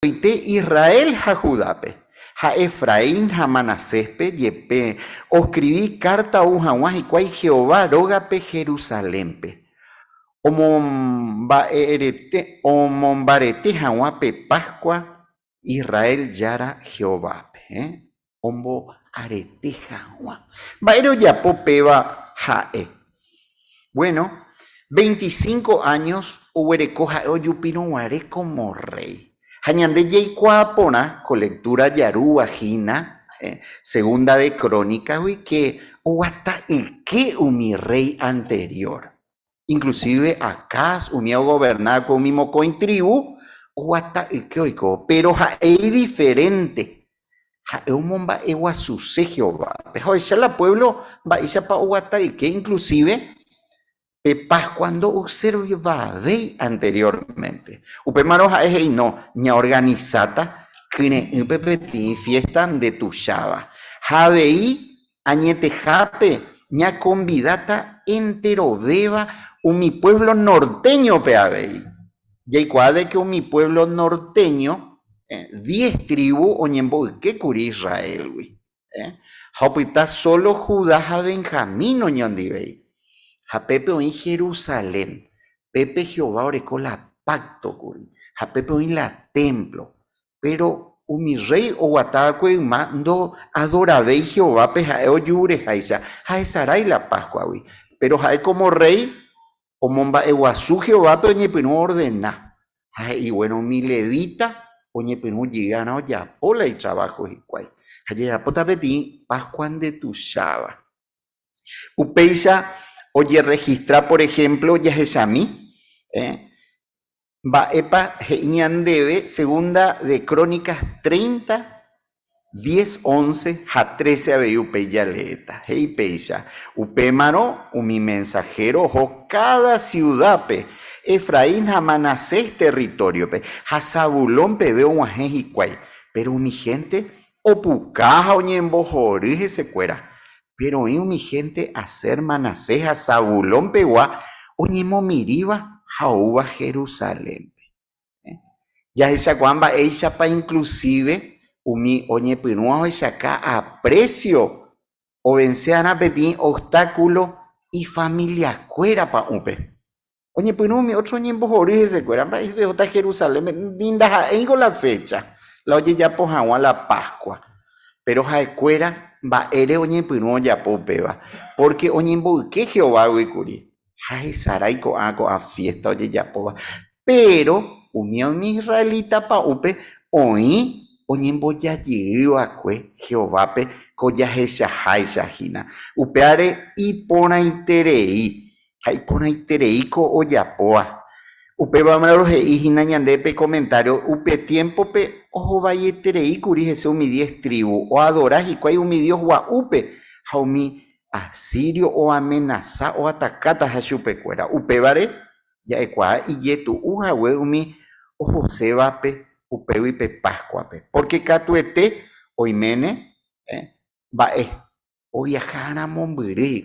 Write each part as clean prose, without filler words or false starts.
Oite Israel ha Judape, ha Efraín ha Manasespe, yepe, oscribí carta un jaguas y cuay Jehová rogape Jerusalempe. Omombarete jaguape Pascua, Israel yara Jehová. Ombo arete jaguá. Baero yapo peba jae. Bueno, 25 años, Uberecoja Oyupinoare como rey. Hañande Yeikuapona, colectura Yaru Ajina, segunda de Crónicas, que Uata el que mi rey anterior. Inclusive Acaz, umio gobernar con mi moco en tribu, Uata el que oico, pero es diferente. Eumomba Eguasuse Jehová. Pero esa la pueblo, va esa pa Uata el que inclusive Pepas cuando observa anteriormente. Upemaroja es y no, ña organizata, que pepeti fiesta de tu chava. Javei, añete jape, ña convidata entero beba, mi pueblo norteño peavei. Y cuade que mi pueblo norteño, 10 tribus, oñembo, que curi Israel, güey. Jopita solo Judá a Benjamín, oñondibei. Ja Pepe en Jerusalén, Pepe Jehová orecó la pacto, curi. Ja Pepe en la templo, pero mi rey o guatacue mando adorabe Jehová peja oyure jaisa, jaesaray la Pascua, güey. Pero jae como rey, o momba eguazú Jehová pero ñepinu ordena. Y bueno, mi levita, o ñepinu llegan a ya pola y trabajo y cuay. Ya pota peti Pascua de tu shaba. Upeisa oye, registra, por ejemplo, Yahesami, va epa debe, segunda de Crónicas 30, 10, 11, ja 13 abeyupe ya leeta. Hei peisa, upemaro, mi mensajero, jo cada ciudad pe, Efraín ja Manasés territorio pe, ja Zabulón pe veo un ajejicuay, pero mi gente, opucaja oñembojorije se cuera. Pero mi gente hacer Manasés a Zabulón peguá, oñemo miriba, jauba Jerusalén. Ya esa guamba, ella pa inclusive, umi oñe pinua esa acá a precio, o vencean a pedir obstáculo y familia cuera pa upe. Oñe pinua mi otro oñe embojori se cuera, pa es otra Jerusalén, linda ja la fecha, la oye ya po jaua la Pascua, pero ja cuera, va ere oñe pinua ya po peba, porque oñe embo que Jehová huicuri, ja esaraico a fiesta oye ya po va, pero unión israelita pa upe oí oñembo ya llegó a cue Jehová pe coya esa jaisa jina upeare y pona interei hay pona interei co oyapoa upe va a los hijina ñande pe comentario upe tiempo pe ojo vaya terei curi ese mi 10 tribu o adoras y cuay mi dios gua upe jaumi asirio o amenaza o atacata hashupe cuera upe vare ya ecuá y yetu uja umi ojo sebape upewi pe Pascua pe porque catuete oimene va oyajana mombiri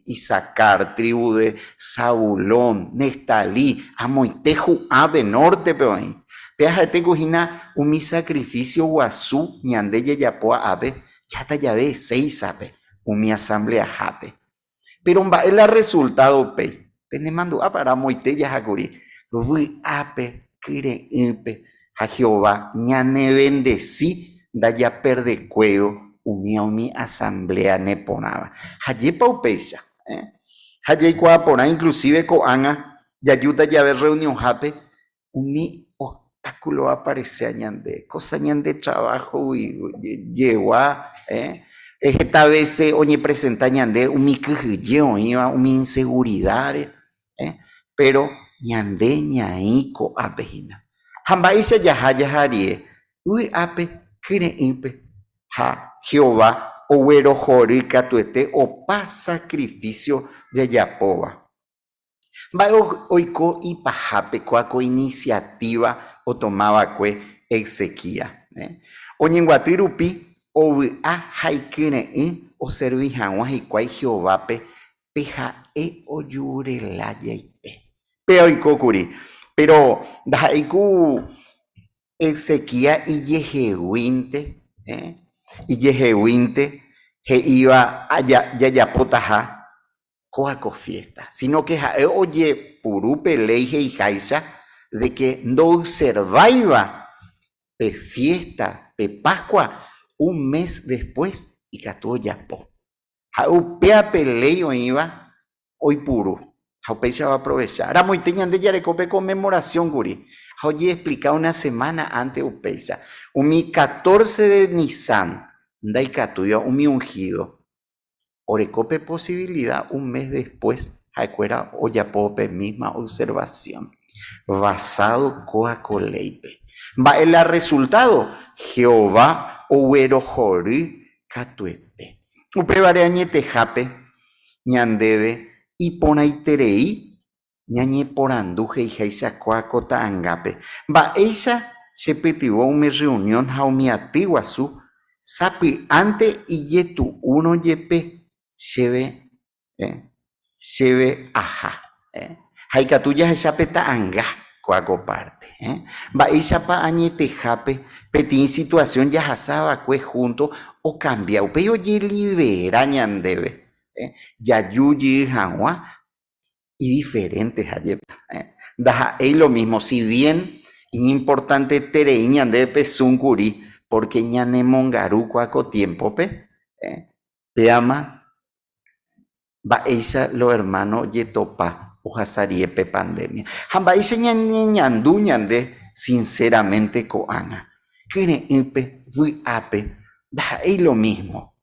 y sacar tribu de Zabulón Nestalí amoiteju ave norte pe oí peajate cojina umi sacrificio guazú ñande yapoa ave yata llave 6 ape umi asamblea jape pero va el resultado pe penemando para moite ya jacuri vui ape kire ipe a Jehová ñane bendecí da ya perde cueo mi asamblea neponaba haye paupesa haye cuapona inclusive coanga ya ayuda ya ver reunión jape mi obstáculo aparece añande cosa añande trabajo y llegó esta vez oñe presenta ñande mi quejilleo iba mi inseguridad pero ñande ñaico apejina hambaisa yaharie uy ape kire impe ha Jehová owero jorica tuete o pa sacrificio de yapoba va oiko y pajape coaco iniciativa o tomaba cue exequia oñenguatirupi o a haikire o servijagua y cuai Jehová pe peja oyure la yaite peoiko curi pero daiku Ezequiel y Yehehuinte, que iba allá, ya potaja, coaco fiesta, sino que oye, purupe leije y jaisa, de que no observaba de fiesta, de Pascua, un mes después, y catuó ya po. Jaupea peleo iba, hoy puro. Jaupea se va a aprovechar. Ahora muy teñan de yarecope conmemoración, guri. Oye, explicado una semana antes upeiza. Umi 14 de Nisan, dai catuyo, umi ungido. Orecope posibilidad un mes después, jacuera o ya pope misma observación. Basado coacoleipe. Va el resultado, Jehová oerojori catuete. Uprevare añete jape, ñandebe, y pona iterei, ñañe poranduje y jaisa coacota angape. Va ella se petivó una reunión jaumiati guasu, sapi ante y yetu uno yepe, se ve, ajá. Haikatuya esa peta anga coaco parte. Va esa pa añete jape, petín situación ya jasaba cue junto o cambia, o peyo ye libera ñandebe. Ya yuyi hanwa y diferentes ayepa. Daja lo mismo, si bien importante terei ñandebe pesuncuri, porque ñane mongaru cuaco tiempo peama. Va esa lo hermano yetopa ujasariepe pandemia. Hamba ese ñandu ñande sinceramente coana. Kene ipe fui ape da lo mismo.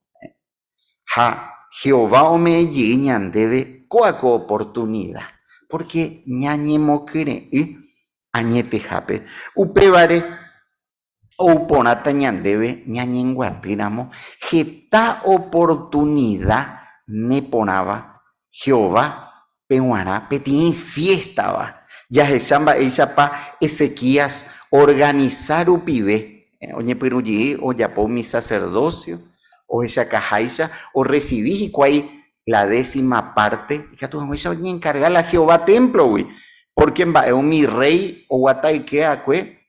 Ha Jehová ome ñandebe coaco oportunidad. Porque ñañemo kene añete jape. Upevare o ponata ñandebe ñañenguatiramo. Geta oportunidad ne ponaba Jehová pehuara petín fiesta va ya se samba esa pa Ezequías organizar upibe oñe peruyi o ya po mi sacerdocio o esa cajaisa o recibí cuay la 10ª parte y que tú esa oñe encargar la Jehová templo güey porque en va mi rey o guataique acue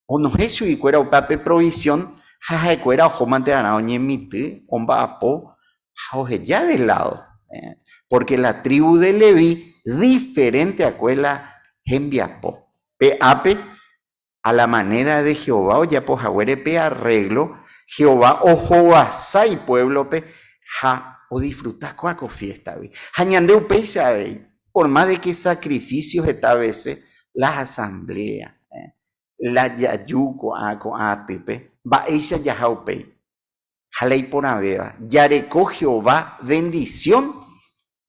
o no es y cuera o pape provisión jaja cuera o jomante ana oñe mite omba apo ya de lado, porque la tribu de Leví, diferente a cuela Gembiapo, peape a la manera de Jehová, o ya po pe arreglo, Jehová o Joasai pueblo pe, ja o disfruta coaco fiesta, jañandeu pe sabe, por más de que sacrificios esta veces, las asambleas, la yayuco a atepe, va ella ya jaupei. Jalei por aveva, yareco Jehová bendición,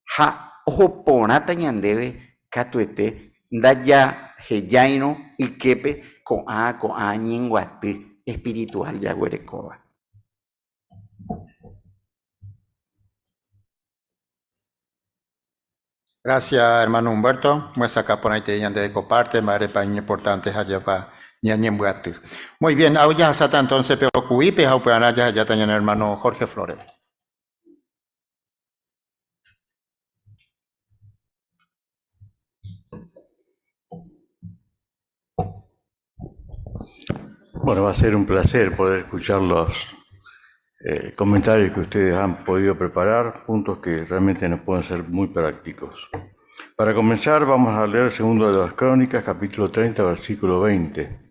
ja ojo ponata ñandebe catuete, daya heyaino y kepe con a ñenguate espiritual yaguerecoba. Gracias, hermano Humberto. Muestra acá por ahí te de coparte, madre para importante allá para ñañembuate. Muy bien, ahora ya está entonces pero cuipe, ahora ya está el hermano Jorge Flores. Bueno, va a ser un placer poder escuchar los comentarios que ustedes han podido preparar, puntos que realmente nos pueden ser muy prácticos. Para comenzar, vamos a leer el segundo de las Crónicas, capítulo 30, versículo 20.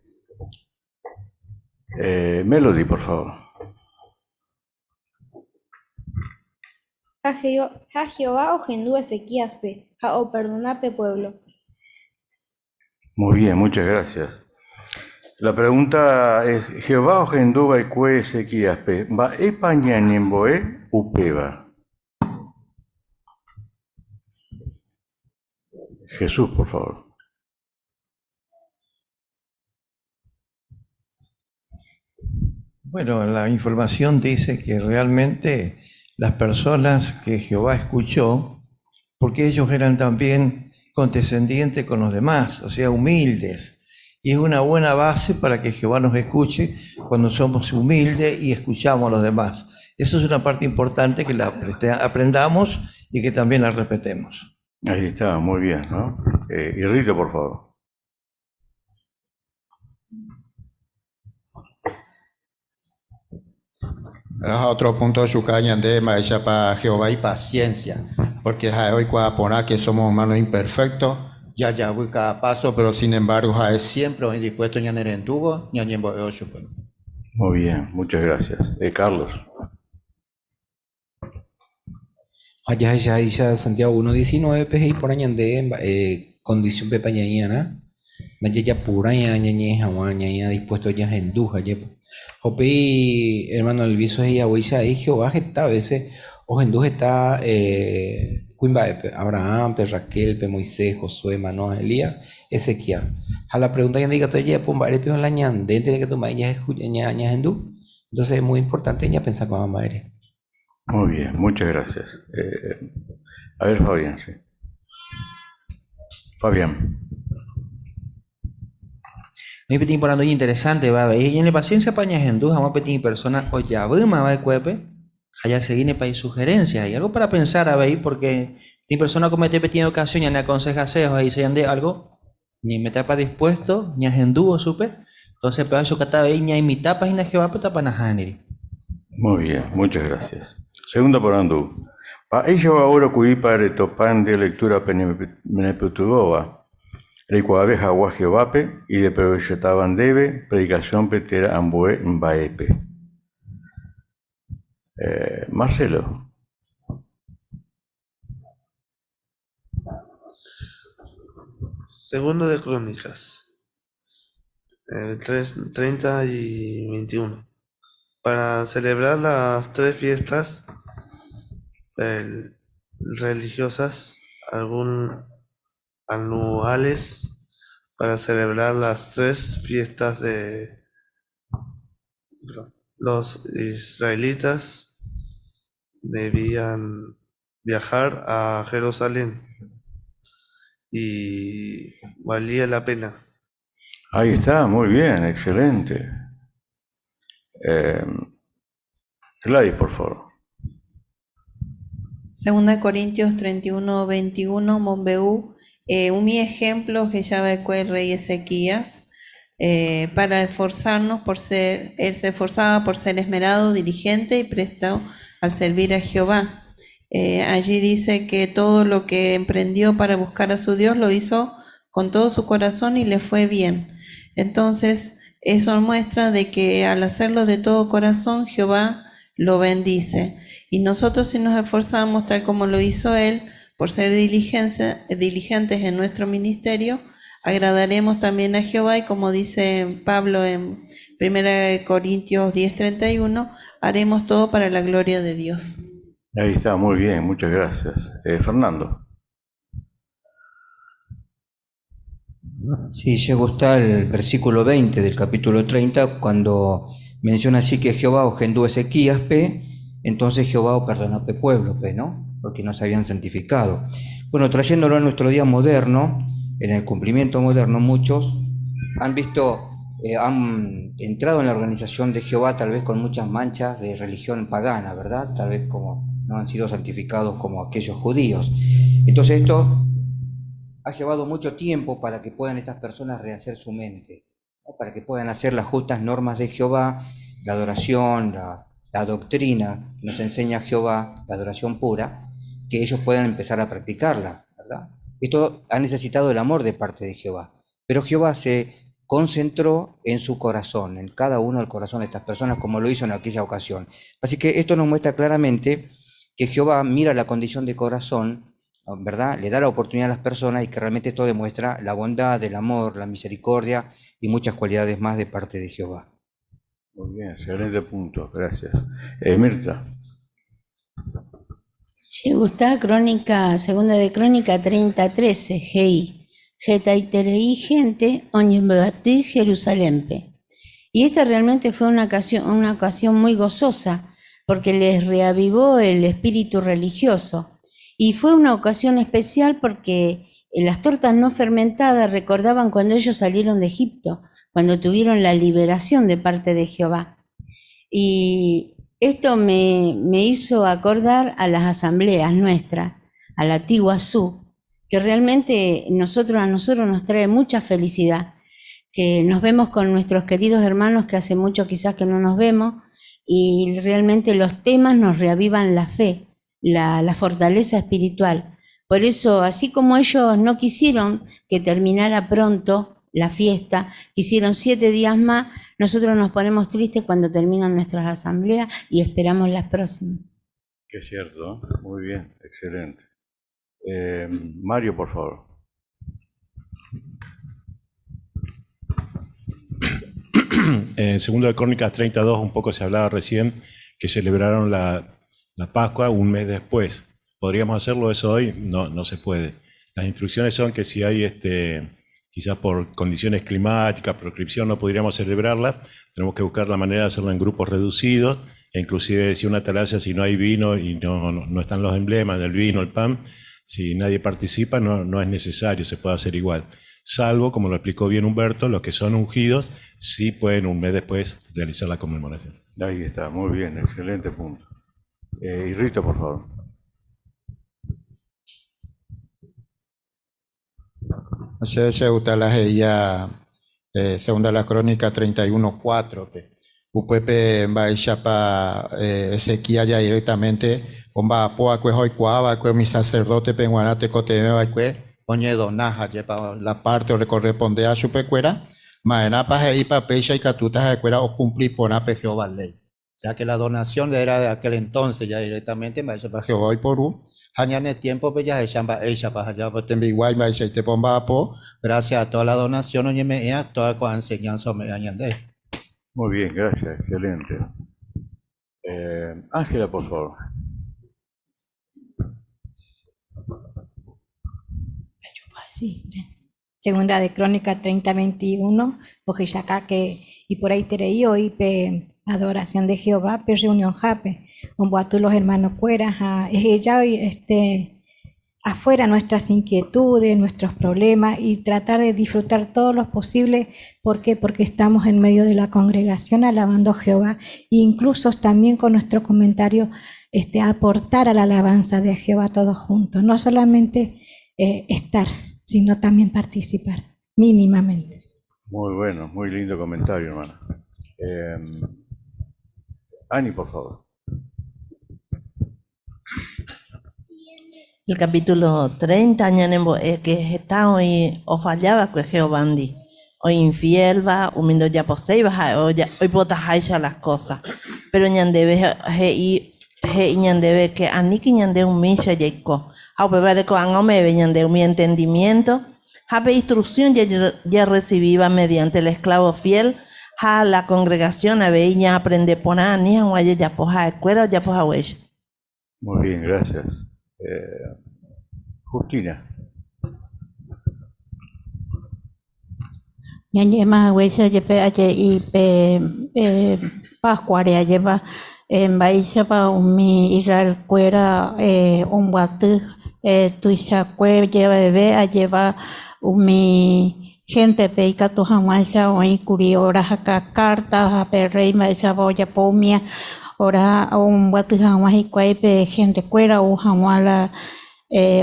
Melody, por favor. Ja Jehová ojendu Ezequías pe, ja o perdona pe pueblo. Muy bien, muchas gracias. La pregunta es, Jehová ojendu baikue Ezequías pe, va epañañemboe upeba. Jesús, por favor. Bueno, la información dice que realmente las personas que Jehová escuchó, porque ellos eran también condescendientes con los demás, o sea, humildes. Y es una buena base para que Jehová nos escuche cuando somos humildes y escuchamos a los demás. Eso es una parte importante que la aprendamos y que también la respetemos. Ahí está, muy bien, ¿no? Y Rito, por favor. A otro punto, Shukayande, Maesha para Jehová y paciencia, porque hoy cuando que somos humanos imperfectos, ya voy cada paso, pero sin embargo, es siempre dispuesto a en tubo, ni a Muy bien, muchas gracias. Carlos. Allá ya Santiago 1:19 peje y por añade condición pepañañana ya pura ñañe ya dispuesto ya en duja ya hope hermano el viso es ya huisa ahí Jehová está a veces o en duja está Cuimba Abraham Raquel Moisés Josué Manoah Elías Ezequiel a la pregunta que diga ya pumba el en la ñande de que tu ya es ña en du entonces es muy importante ya pensar con madre. Muy bien, muchas gracias. A ver, Fabián, sí. Fabián. Me pedí por ando interesante, va a ver. Y en la paciencia pañas en duda, vamos a pedir personas o ya vemos, va a cuepe. Allá se viene para sugerencias. Hay algo para pensar, a ver, porque si persona comete pequeña ocasión y me aconseja hacer, ahí se ande algo, ni me tapa dispuesto, ni en dúo, supe. Entonces, pero eso que está ahí, ni mi tapas y na que va a tapar na. Muy bien, muchas gracias. Segunda por Andú. Pa ello ahora cuipare topan de lectura peneputubova. Recuave Jagua Jeovape y de Provechetaban debe, predicación petera amboe mbaepe. Marcelo. Segundo de Crónicas, 30 y 21. Para celebrar las tres fiestas religiosas anuales, para celebrar las tres fiestas de los israelitas, debían viajar a Jerusalén y valía la pena. Ahí está, muy bien, excelente. Gladys, por favor. Segunda de Corintios 31:21, Monbeú, un ejemplo que ya ve el rey Ezequías, para esforzarnos él se esforzaba por ser esmerado, diligente y presto al servir a Jehová. Allí dice que todo lo que emprendió para buscar a su Dios lo hizo con todo su corazón y le fue bien. Entonces, eso muestra de que al hacerlo de todo corazón, Jehová lo bendice. Y nosotros si nos esforzamos tal como lo hizo él, por ser diligentes en nuestro ministerio, agradaremos también a Jehová y como dice Pablo en 1 Corintios 10:31, haremos todo para la gloria de Dios. Ahí está, muy bien, muchas gracias. Fernando. Sí, llegó hasta el versículo 20 del capítulo 30, cuando menciona así que Jehová ogendó Ezequías, entonces Jehová perdonó a pueblo, ¿no? Porque no se habían santificado. Bueno, trayéndolo a nuestro día moderno, en el cumplimiento moderno, muchos han visto, han entrado en la organización de Jehová tal vez con muchas manchas de religión pagana, ¿verdad? Tal vez como no han sido santificados como aquellos judíos. Entonces esto ha llevado mucho tiempo para que puedan estas personas rehacer su mente, ¿no? Para que puedan hacer las justas normas de Jehová, la adoración, la doctrina que nos enseña Jehová, la adoración pura, que ellos puedan empezar a practicarla, ¿verdad? Esto ha necesitado el amor de parte de Jehová, pero Jehová se concentró en su corazón, en cada uno del corazón de estas personas, como lo hizo en aquella ocasión. Así que esto nos muestra claramente que Jehová mira la condición de corazón, ¿verdad? Le da la oportunidad a las personas y que realmente esto demuestra la bondad, el amor, la misericordia y muchas cualidades más de parte de Jehová. Muy bien, excelente punto, gracias. Mirta. Llegó esta crónica, segunda de Crónica 30:13, Hei, Getaiterei gente, Oñembati Jerusalempe. Y esta realmente fue una ocasión muy gozosa, porque les reavivó el espíritu religioso. Y fue una ocasión especial porque las tortas no fermentadas recordaban cuando ellos salieron de Egipto, cuando tuvieron la liberación de parte de Jehová. Y esto me hizo acordar a las asambleas nuestras, a la Tiguazú, que realmente a nosotros nos trae mucha felicidad, que nos vemos con nuestros queridos hermanos que hace mucho quizás que no nos vemos, y realmente los temas nos reavivan la fe, la fortaleza espiritual. Por eso, así como ellos no quisieron que terminara pronto la fiesta, quisieron 7 días más, nosotros nos ponemos tristes cuando terminan nuestras asambleas y esperamos las próximas. Que es cierto, ¿eh? Muy bien, excelente. Mario, por favor. En Segunda de Crónicas 32 un poco se hablaba recién que celebraron la Pascua un mes después. ¿Podríamos hacerlo eso hoy? No, no se puede. Las instrucciones son que si hay, quizás por condiciones climáticas, proscripción, no podríamos celebrarla. Tenemos que buscar la manera de hacerlo en grupos reducidos, e inclusive si una atalaya, si no hay vino y no están los emblemas del vino, el pan, si nadie participa, no es necesario, se puede hacer igual. Salvo, como lo explicó bien Humberto, los que son ungidos sí pueden un mes después realizar la conmemoración. Ahí está, muy bien, excelente punto. Y Rito, por favor. Se gusta la ella, segunda la crónica 31:4, Upepe va para Ezequiel ya directamente, bomba poa que hoy cuava, que mi sacerdote penguanate coteme va que oñe donaja lleva la parte o le corresponde a su pecuera, maena para ir para pecha y catutas de cuera o cumplir por una Jehová ley. O sea que la donación era de aquel entonces ya directamente, va para Jehová y por Hañane tiempo pues ya ella para allá por tembi guay va te pomba po gracias a toda la donación oye me toda con enseñanza me añade. Muy bien, gracias, excelente. Ángela, por favor. Sí. Segunda de Crónica 30:21, Ojishaka que y por ahí tereí hoy pe adoración de Jehová, pe reunión jape, un boatu los hermanos cueras, ella hoy afuera nuestras inquietudes, nuestros problemas y tratar de disfrutar todo lo posible. ¿Por qué? Porque estamos en medio de la congregación alabando a Jehová e incluso también con nuestro comentario aportar a la alabanza de Jehová todos juntos, no solamente estar, sino también participar, mínimamente. Muy bueno, muy lindo comentario, hermana. Ani, por favor. El capítulo 30, que está hoy, o fallaba que Jehová andi. Hoy infiel va, humilde ya posee, hoy potajaisha las cosas. Pero ñandebe, ñandebe que aniki ñande humilla yeiko. Haupe vale con angome ñande mi entendimiento. Hape instrucción ya recibida mediante el esclavo fiel. Ha la congregación a ya aprende poner ni a guaye ya poja escuela ya poja huella. Muy bien, gracias. Justina. Ñañema huesa yepe aye y pe pascuaria lleva en baisha pa umi Israel cuera un guatu tuisha cue lleva bebé lleva umi gente pe ikatu hamaisha oi curi ora haka carta pe rey maisha boya pomia ora un guatu hamai cue pe gente cuera o hamala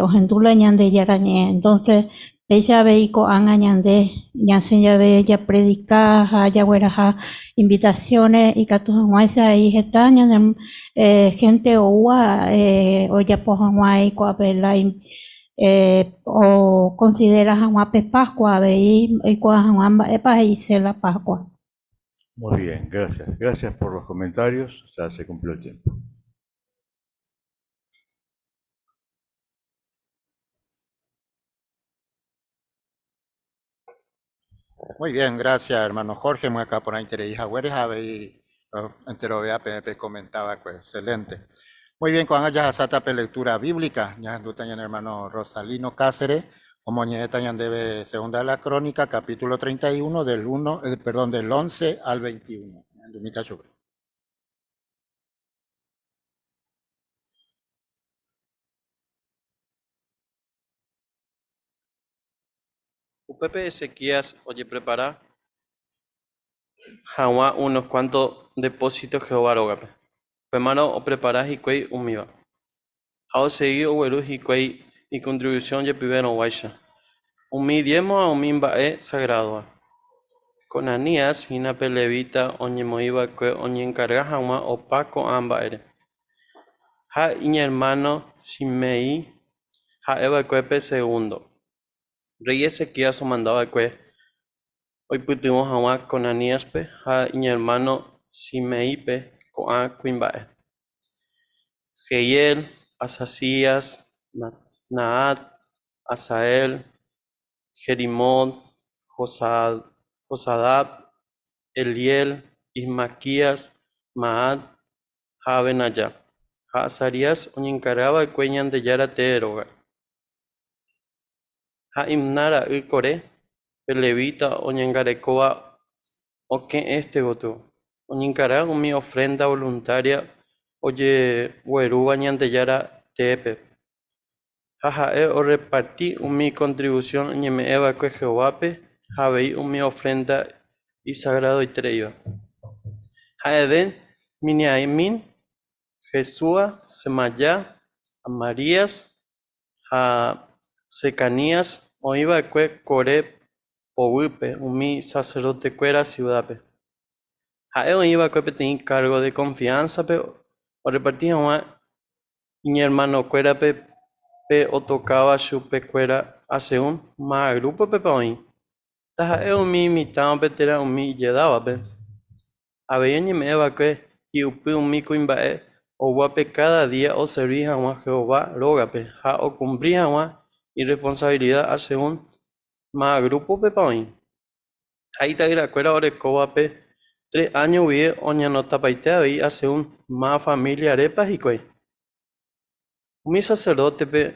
o gendula ñande yarañe entonces ella veiko angañande ñanse ya ve ya predicar ya hueraja invitaciones y catu hamaisha y getaña gente oua o ya pohamai ko apela o considera a Pascua y hice la Pascua. Muy bien, gracias. Gracias por los comentarios. Ya se cumplió el tiempo. Muy bien, gracias hermano Jorge, muy acá por ahí hija y entero vea PNP comentaba pues excelente. Muy bien, con ella sata lectura bíblica, ya en hermano Rosalino Cáceres, como ñetañan debe segunda de la crónica, capítulo 31 del 11 al 21. Upepe Ezequías, oye, prepara Jawa unos cuantos depósitos Jehová rogape. Hermano, o preparas y cuey umiva. Jao seguí o verus y cuey y contribución ye pibeno guaisha. Umi diemo a umimba sagrado. Conanías hínape levita oñemoĩva'ekue oñeñangará hag̃ua opa ko'ã mba'ére. Ha iñermano Simei ha'eva'ekuépe segundo. Rey Ezequías omandava'ekue oipytyvõ hag̃ua Conaníaspe ha iñermano Simeípe ko'ã kuimba'e. Jehiel, Asasías, Naat, Asael, Jerimot, Josadab, Eliel, Ismaquías, Maat ha Benaya. Ha Azarías oñeñangarava'ekue Ñandejára Teróga. Ha Imna ra'y Kore pe levita oñeñangarekóva oke'ẽ gotyo. Oñeñangará umi ofrenda voluntaria ojeguerúva Ñandejára Tépe. Ha ha'e orepartí umi contribución oñeme'ẽva'ekue Jehovápe ha avei umi ofrenda isagradoitereíva. Ha'eve Miniamín, Jesúa, Semaya, Amarías ha Sekanías oĩva'ekue Kore povýpe umi sacerdotekuéra ciudadpe. Ha'e oĩva'ekue peteĩ cargo de confianzape orepartí hag̃ua iñermanokuérape pe otokáva chupekuéra asegún magrupope oĩ. Ta ha'e umi imitãvape térã umi ijedávape. Avei oñeme'ẽva'ekue hi'upy umi kuimba'e oguápe cada día oserví hag̃ua Jehová rógape ha ocumprí hag̃ua irresponsabilidad asegún magrupope oĩ. Ha ita'yrakuéra orekóvape 3 años guive oñanotapaite avei asegún ma familiarépa hikuái. Umi sacerdotepe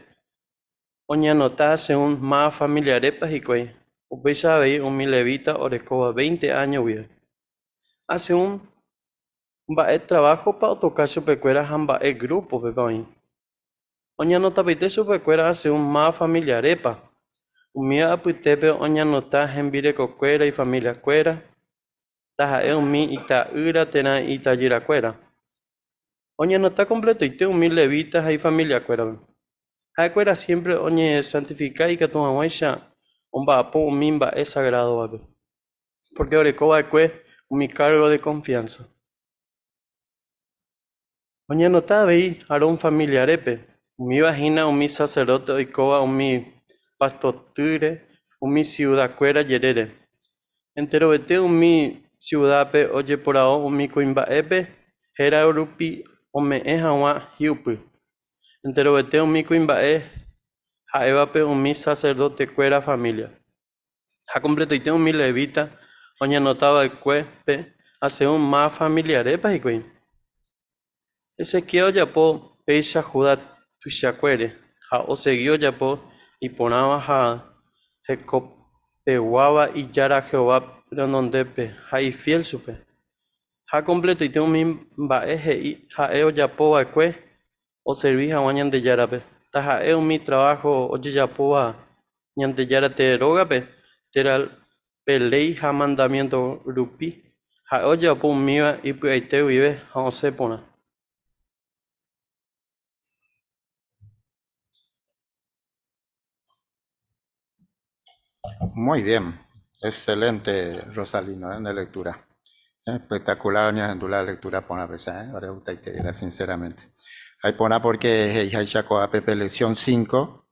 oñanota según ma familiarépa hikuái. Upéicha avei umi levita orekóva 20 años guive. Asegún mba'e trabajopa otoka chupekuéra ha mba'e grupope oĩ. Oñanotapaite chupekuéra asegún ma familiarépa. Umíva apytépe oñanota hembirekokuéra ifamiliakuéra. Ta ha'e umi ita'ýra térã itajyrakuéra. Oñanota completoite umi levita ha ifamiliakuérape. Ha'ekuéra siempre oñesantifica ikatu hag̃uáicha omba'apo umi mba'e sagradovape. Porque orekova'ekue umi cargo de confianza. Oñanota avei Aarón familiarépe. Umívahína umi sacerdote oikóva umi pastotýre umi ciudakuéra jerére. Enterovete umi ciudadpe ojeporão umi kuimba'épe héra rupi ome'ẽ hag̃ua hi'upy. Enterovete umi kuimba'e ha'évape umi sacerdotekuéra familia. Ha completoite umi levita oñanotava'ekuépe asegún ma familiarépa hikuái. Ezequiel ojapo péicha Judá tuichakuére ha osegui ojapo iporãva ha hekopeguáva ijára Jehová renondépe ha ifiel chupe. Ha completoite umi mba'e he'i ha'e ojapova'ekue oserví hag̃ua Ñandejárape. Ta ha'e umi trabajo ojejapóva Ñandejára Terógape térã pe ley ha mandamiento rupi ha'e ojapo umíva ipy'aite guive ha osẽ porã. Muy bien, excelente Rosalino en la lectura. Espectacular la lectura por la pesada, ahora usted sinceramente. Hay por porque hay chaco Pepe lección 5,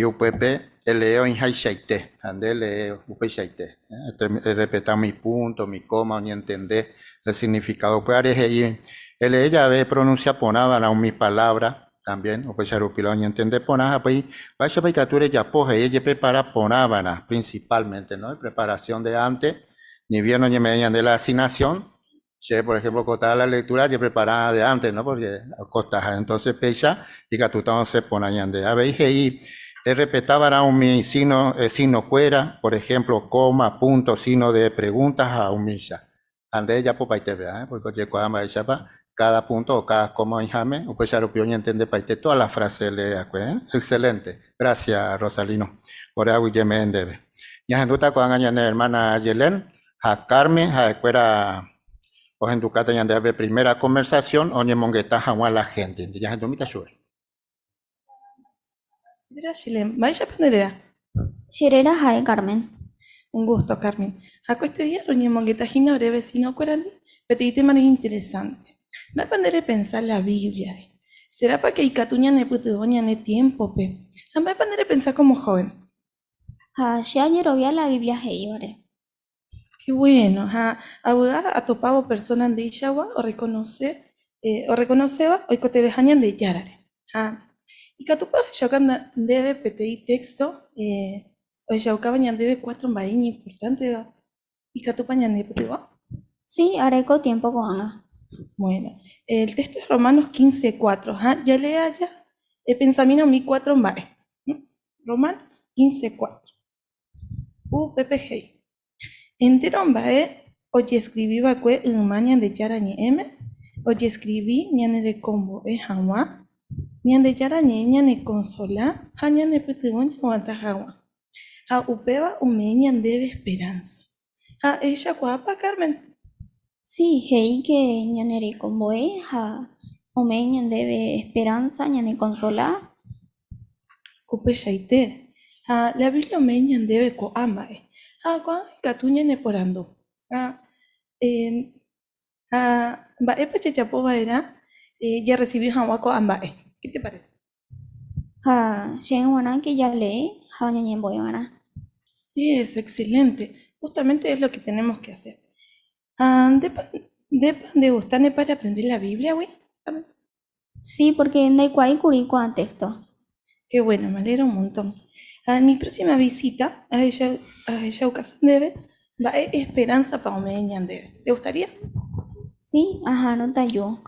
UPP, leo en Haishaite, ande leo Upechaite. Repetir mi punto, mi coma, ni entender el significado. Pues ahí, ella ve pronuncia ponaba mi palabra. También, o pues arupilón y entender ponaja, pues vaya para que ya poja, ella prepara ponábana principalmente, ¿no? Preparación de antes, ni bien ni media de la asignación, si por ejemplo cotar la lectura, ya preparada de antes, ¿no? Porque costaja, entonces pecha y que tú se ponen de a ver, y respetaba un mi signo cuera, por ejemplo, coma, punto, signo de preguntas a un misa. Ande ya pues para te vea, porque cuando ella va cada punto o cada coma en jame, o pues ya lo pion entiende para toda la frase le excelente. Gracias, Rosalino. Por ahí ya me debe. Ya en duda con aña hermana Yelen, a Carmen, a escuela o en Ducata ya debe primera conversación, o ni mongueta a la gente. Ya en dumita sube. Shirera Jae Carmen. Un gusto, Carmen. Acá este día roñemos que tajina breve sino cuerani, petite manera interesante. Va a poner a pensar la Biblia. ¿Será para que Icatuña ne putudoña ne tiempo, pe? Va a poner a pensar como joven. Ya ayer vi la Biblia heibare. Qué bueno, abuda a topado personas de Ishagua o reconoceba hoy que te dejañan de Yarare. Y Catupa Shaukan debe PTI texto, hoy Shaukabañan debe 4 en importante, y Catupañan de PTI. Sí, areco tiempo con Ana. Bueno, el texto es Romanos 15:4. Ya lea ya el pensamiento mi 4 en bae. Romanos 15:4. PPG. Entero en bae, oye escribí vacue mañan de Yarañe M, oye escribí ñane de combo Hawa, ñan de Yarañe ñane consola, hañan de Petegón Juanta Hawa. Upeba umeñan debe esperanza. Ella guapa, Carmen. Sí, hei que ñanere como omen debe esperanza, ñane consola. Upe shaite. La Biblia omeñan debe ko amae. Cuando Catuña ne porando. Bae Chachapoba era, ya recibí Hawaco ambae. ¿Qué te parece? Shen que ya lee, ñañen boyana. Es excelente. Justamente es lo que tenemos que hacer. ¿De gustarme para aprender la Biblia, güey? Sí, porque no hay cual currículum texto. Qué bueno, me alegro un montón. Mi próxima visita a Yaucas debe va a esperanza para Omeñan debe. ¿Te gustaría? Sí, no te yo.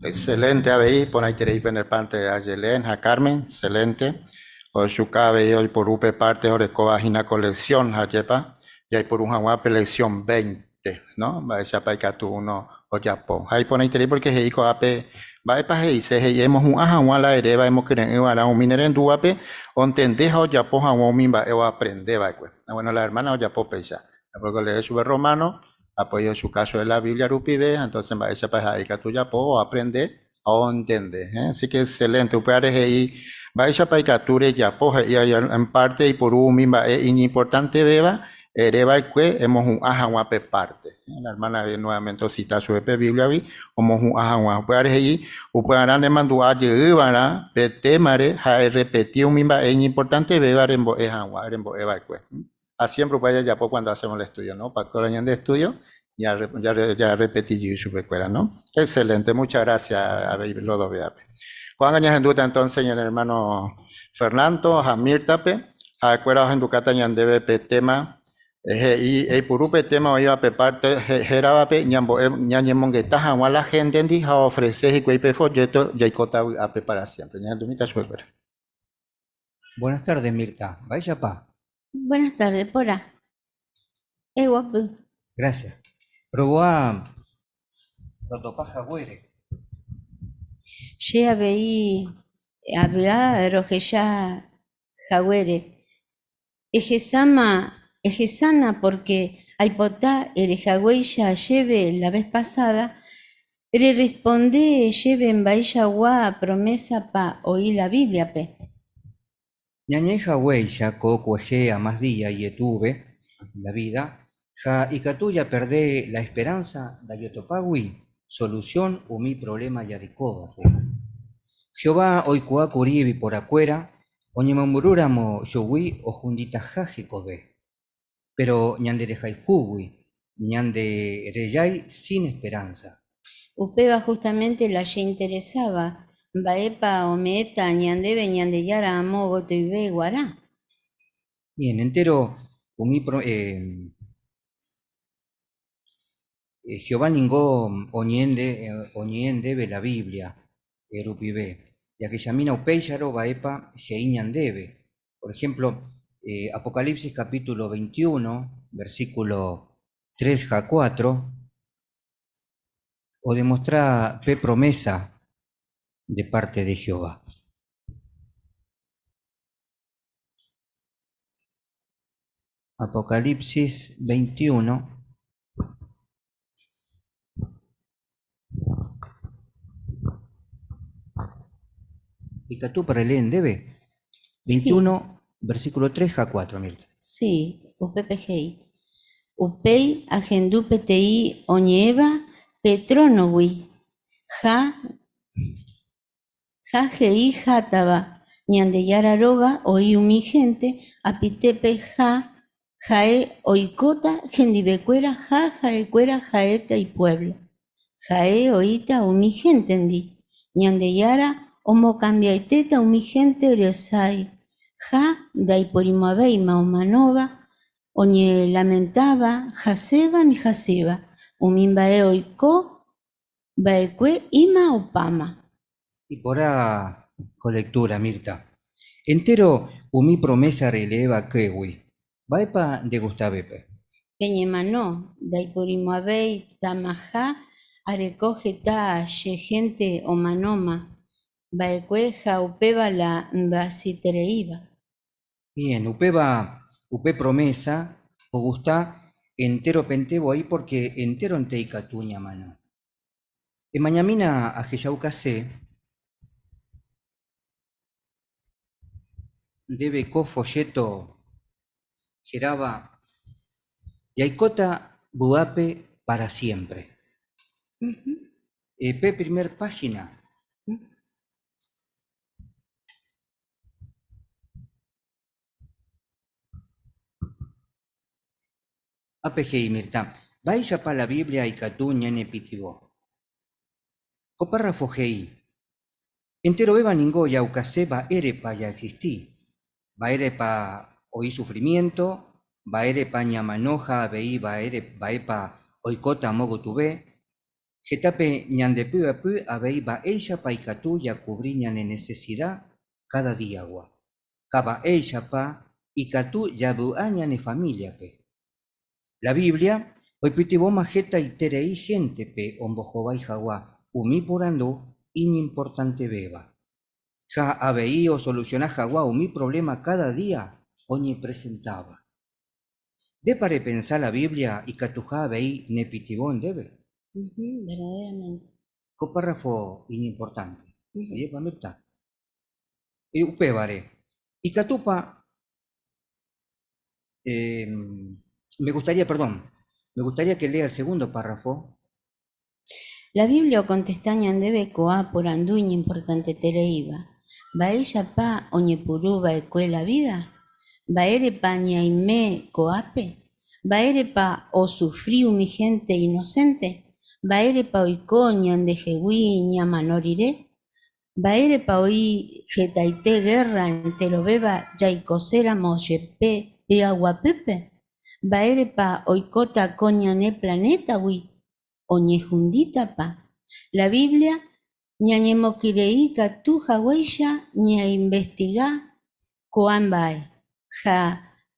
Excelente, ahí por ahí tenéis en el parte de Ayelen, a Carmen, excelente. O Shukabe hoy por UP parte de Covagina colección, Hayepa, y hay por un Hawape lección 20, ¿no? Va a echar para que tú uno o Japón. Ahí por ahí tenéis porque se dijo ape, va a pasar y se hemos un Ahawa la hereba, hemos querido a un minero en Duape, o entendés o Japón a un mimba, o aprender, va a bueno, la hermana o Japón pesa, porque le sube romano. Apoyo su caso de la Biblia Rupibe, entonces va a echar para ahí que tú ya puedo aprender o entender. Así que excelente, upeares ahí, va a echar para que tú ya puedo, y en parte y por un mismo, es importante, beba, ereba y que hemos un ajaguape parte. La hermana nuevamente cita su Biblia, como un ajaguape, upeares ahí, upearán de mandó a llevar, petemare, a repetir un mismo, es importante, beba, en bo ajaguape, en bo eva y que. Siempre vaya ya por cuando hacemos el estudio, ¿no? Para que vayan de estudio, ya repetí su recuerda, ¿no? Excelente, muchas gracias a los dos. Cuando añas en duda entonces, el hermano Fernando, Jamir Tape, a acuerdo en Ducata y debe tema, y por un tema hoy a parte, Jerabape, ñañemongueta, jamás la gente en a ofrecer y cuipe folleto, ya a preparar siempre. Buenas tardes, Mirta. Vaya pa. Buenas tardes, pora. Guapo. Gracias. Probó a Rotopaja Güere. Llega veí habla rojeya jaguere. Ejesana porque aipotá el jagüeya lleve la vez pasada, le responde lleve en baixagua promesa pa oír la Biblia pe. Ñañeja huella co cueje a más día y etuve la vida, ja y catuya perdé la esperanza da yotopagui, solución o mi problema yaricoba. Jehová hoy cua curibi por acuera, oñemamururamo yowi o jundita jajicobe. Pero ñandere jaifugui, ñande reyay sin esperanza. Upeba justamente la ye interesaba. Baepa ometa ñandebe ñandeyara amogo toibe guará. Bien, entero Jehová ningó oñende ve la Biblia, erupibe, ya que llamina upeyaro baepa debe. Por ejemplo, Apocalipsis capítulo 21, versículo 3 a 4, o demostra pe promesa de parte de Jehová. Apocalipsis 21. Ikatu para leen debe. 21, versículo 3 a 4, Mirta. Sí, UPPGI. Upei agendu PTI oñeva petronowi. Ja gei jataba. Ñandeyara roga oí umi gente apitepe jae oikota gendibecuera jaecuera jaeta y pueblo. Jae oíta umi gente endi. Ñandeyara homo cambiaiteta umi gente oriosai. Daiporimabei maumanova oñe lamentaba jaseba ni jaseba. Umimbae oiko baekue ima opama. Y por colectura, Mirta. Entero umi promesa releva kewi. Vaepa de Gustavepe. Peñemano, daiporimabei tamaja arecojeta gente omanoma. Baekue jaupeba la mbasitereiba. Bien, upe promesa, o gusta entero pentebo ahí porque entero enteica tuña mano. En mañamina a Jeyaucase debe co folleto geraba yaicota buape para siempre. P primer página. APG Mirta, vaya para la Biblia y catuña en epitivo. Copárrafo GI. Entero beba ningo yaucase va ere pa ya existí. Va ere pa oí sufrimiento, va ere pa ñamanoja veí va ere va epa oikota mogo tuve. Getape ñandepu apu aveí va ella pa icatú ya cubriñan en necesidad cada día agua. Caba ella pa icatú ya buañan en familia pe. La Biblia, hoy pitibo majeta y terei gente pe ombojoba y jagua, umi porando, importante beba. Ja aveí o solucionar jagua umi problema cada día, oñi presentaba. De pare pensar la Biblia y catuja aveí nepitibón debe. Verdaderamente. Copárrafo importante. Oye, Mirta. Y upevare. Y catupa. Me gustaría que lea el segundo párrafo. La Biblia o contestañan debe coa por anduña importante tereiba. Va ella pa oñepurú va la vida. Va ere pa ñaime coape. Va ere pa o sufrí mi gente inocente. Va ere pa oiko ñandejehui ñamanoriré. Va ere pa oí jetaite guerra entero beba yaicosera moyepe pe aguapepe. Va ere pa oikota coñané planeta wi. Oñejundita pa. La Biblia ñañemokirei tu jahueya ña investiga coambae.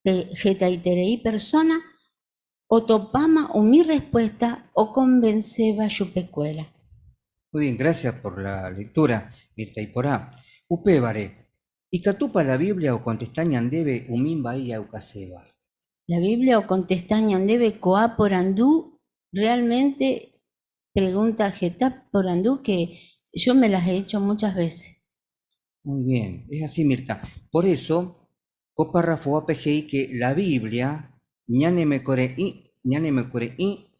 Jetaiterei persona o topama o mi respuesta o convenceba yupecuela. Muy bien, gracias por la lectura, Mirta y porá. Upébare. ¿Y catupa la Biblia o contestañan debe umimba y aucaseba? La Biblia o contestañan debe coa por andú. Realmente, pregunta Getap por andú que yo me las he hecho muchas veces. Muy bien, es así, Mirta. Por eso, copárrafo APGI que la Biblia, ñane me core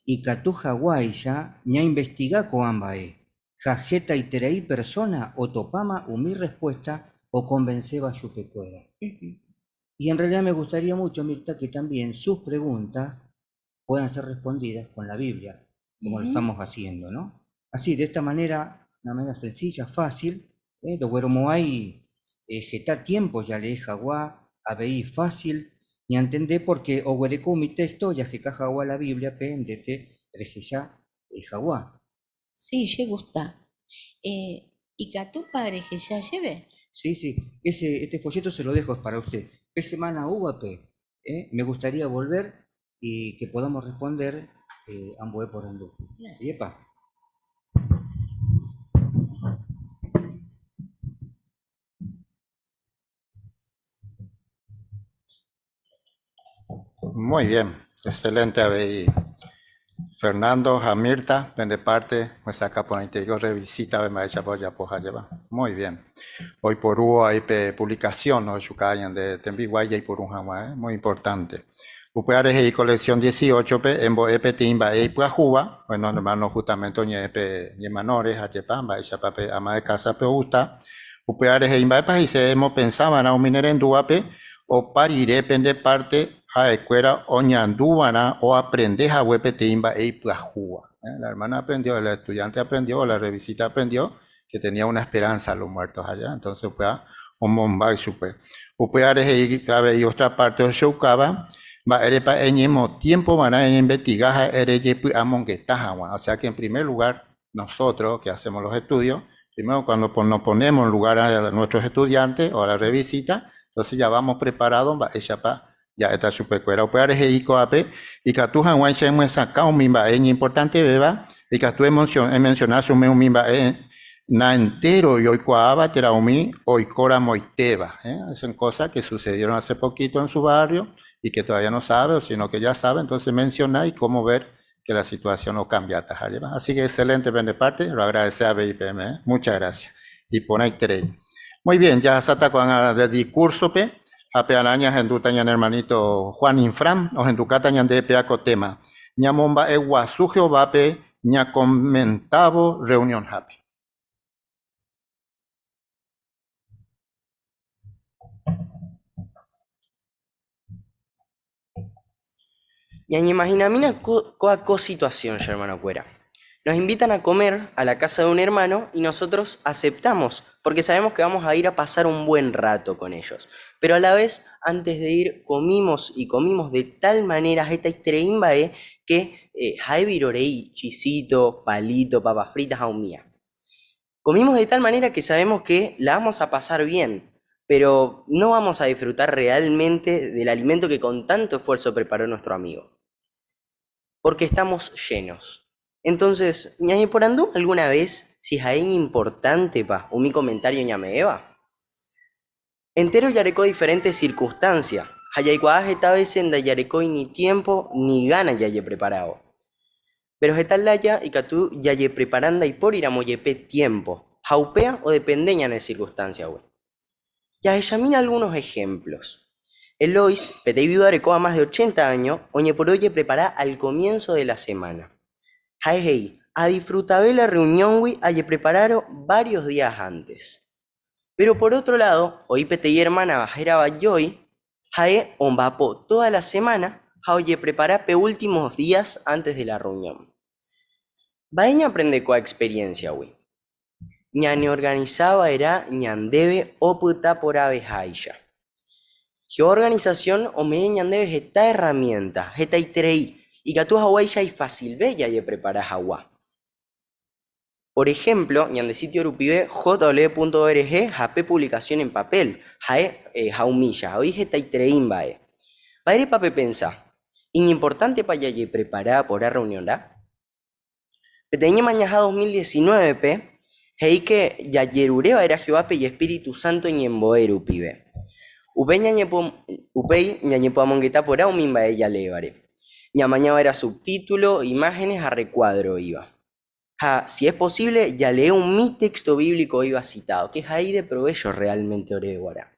y catuja guaya, ña investiga coambae. Jajeta y terei persona o topama mi respuesta o convenceba yupecuera. Y en realidad me gustaría mucho, Mirta, que también sus preguntas puedan ser respondidas con la Biblia, como lo estamos haciendo, ¿no? Así, de esta manera, una manera sencilla, fácil, lo güero hay geta tiempo ya le jaguá, aveí fácil, ni entender porque o güereco mi texto ya que jaguá la Biblia pendete regeya jaguá. Sí, ye gusta. ¿Y catú padre que ya lleve? Sí, este folleto se lo dejo para usted. ¿Qué semana hubo, me gustaría volver y que podamos responder ambos por andú. Yepa. Muy bien, excelente ahí. Fernando, Jamirta, de parte, pues acá por ahí te digo, revisita, me echa por allá, pues allá va. Muy bien. Hoy por hoy hay publicación, ¿no? Yucayan de Tembiguaya y por un Hawa, muy importante. Upeares y colección 18, en Boepe Timba y Puajuba, bueno, hermano, justamente, Ñepe, Ñemanores, Achepamba, Echapape, Ama de Casa Peusta. Upeares y Imba, y se hemos pensado en un minero en Duape, o pariré pende parte a escuela o ñandúbana o aprender a Huepe Timba y Puajuba. La hermana aprendió, el estudiante aprendió, la revisita aprendió que tenía una esperanza a los muertos allá. Entonces, un bombay super. Upeares y otra parte de Shoucaba, va a en mismo tiempo van a investigar o sea que en primer lugar, nosotros que hacemos los estudios, primero cuando nos ponemos en lugar a nuestros estudiantes o a la revisita, entonces ya vamos preparados, ya está super cuera. Upeares y coape, y que tú han sacado un mimba, es importante, beba, y que tú mencionas un mimba, na entero y hoy coaba teraumi hoy cora moiteba, son cosas que sucedieron hace poquito en su barrio y que todavía no sabe, sino que ya sabe, entonces menciona y cómo ver que la situación no cambia. Así que excelente de parte, lo agradece a BIPM, muchas gracias. Y pone ahí tres. Muy bien, ya sata con el discurso pe, a peanañas en dutañan hermanito Juan Infram, o en ducatañan de peaco tema. Ñamomba e guasu Jehová pe, ña comentavo reunión happy. Y imaginamina coa situación, ya hermano Cuera. Nos invitan a comer a la casa de un hermano y nosotros aceptamos, porque sabemos que vamos a ir a pasar un buen rato con ellos. Pero a la vez, antes de ir, comimos de tal manera esta istreimbae que virorei, chisito, palito, papas fritas, aumía. Comimos de tal manera que sabemos que la vamos a pasar bien, pero no vamos a disfrutar realmente del alimento que con tanto esfuerzo preparó nuestro amigo. Porque estamos llenos. Entonces, ¿ñañe por andú alguna vez si es importante un mi comentario ñameeva? Entero yarecó diferentes circunstancias. Hayaycuadas esta vez en da yarecó ni tiempo ni gana yaye preparado. Pero laya y catú yaye preparanda y por ir a moyepe tiempo. Jaupea o dependeña en circunstancia, güey. Ya examina algunos ejemplos. Elois, petei viuda a más de 80 años, oñe por oye prepara al comienzo de la semana. Jaehei, a disfrutar la reunión, güey, aye prepararon varios días antes. Pero por otro lado, hoy petei hermana bajera bayoy, jae ombapo toda la semana, jaoye prepara pe últimos días antes de la reunión. Baeña aprende coa experiencia, güey. Ñane organizaba era ñandebe o puta por abejailla. ¿Qué organización o me ñandebe esta herramienta, esta itrei, y que tu hawaii ya y fácil bella y preparas agua? Por ejemplo, ñande sitio rupibe jw.org, jape publicación en papel, jae jaumilla, hoy esta itrein bae. Padre pape pensa, importante para y preparar por la reunión, ¿da? Peteñe mañana 2019 pe, hei que ya yerureba era Jehová y Espíritu Santo y en boeru pibe. Upei ñañepo amongueta por aumimba ella levare. Ñamañaba era subtítulo, imágenes a recuadro iba. Si es posible, ya leo mi texto bíblico iba citado, que es ahí de provecho realmente oreguara.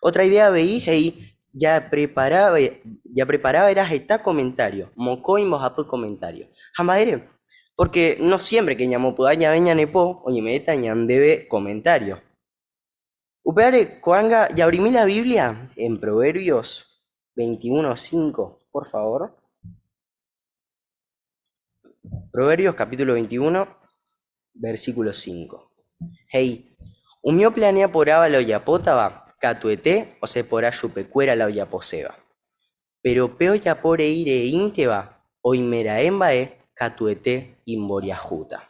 Otra idea veí, hei, ya preparaba era esta comentario, moco y mojapo comentario. Jamaere, porque no siempre que ñamo pudaña veña nepo, oye me debe comentario. Upeare, coanga, ya abrimí la Biblia en Proverbios 21:5, por favor. Proverbios capítulo 21, versículo 5. Hey, umio planea poraba la oyapotaba, catuete o se porá yupecuera la oyaposeba. Pero peo ya por eire inteba, oimera embae, catuete imboriajuta.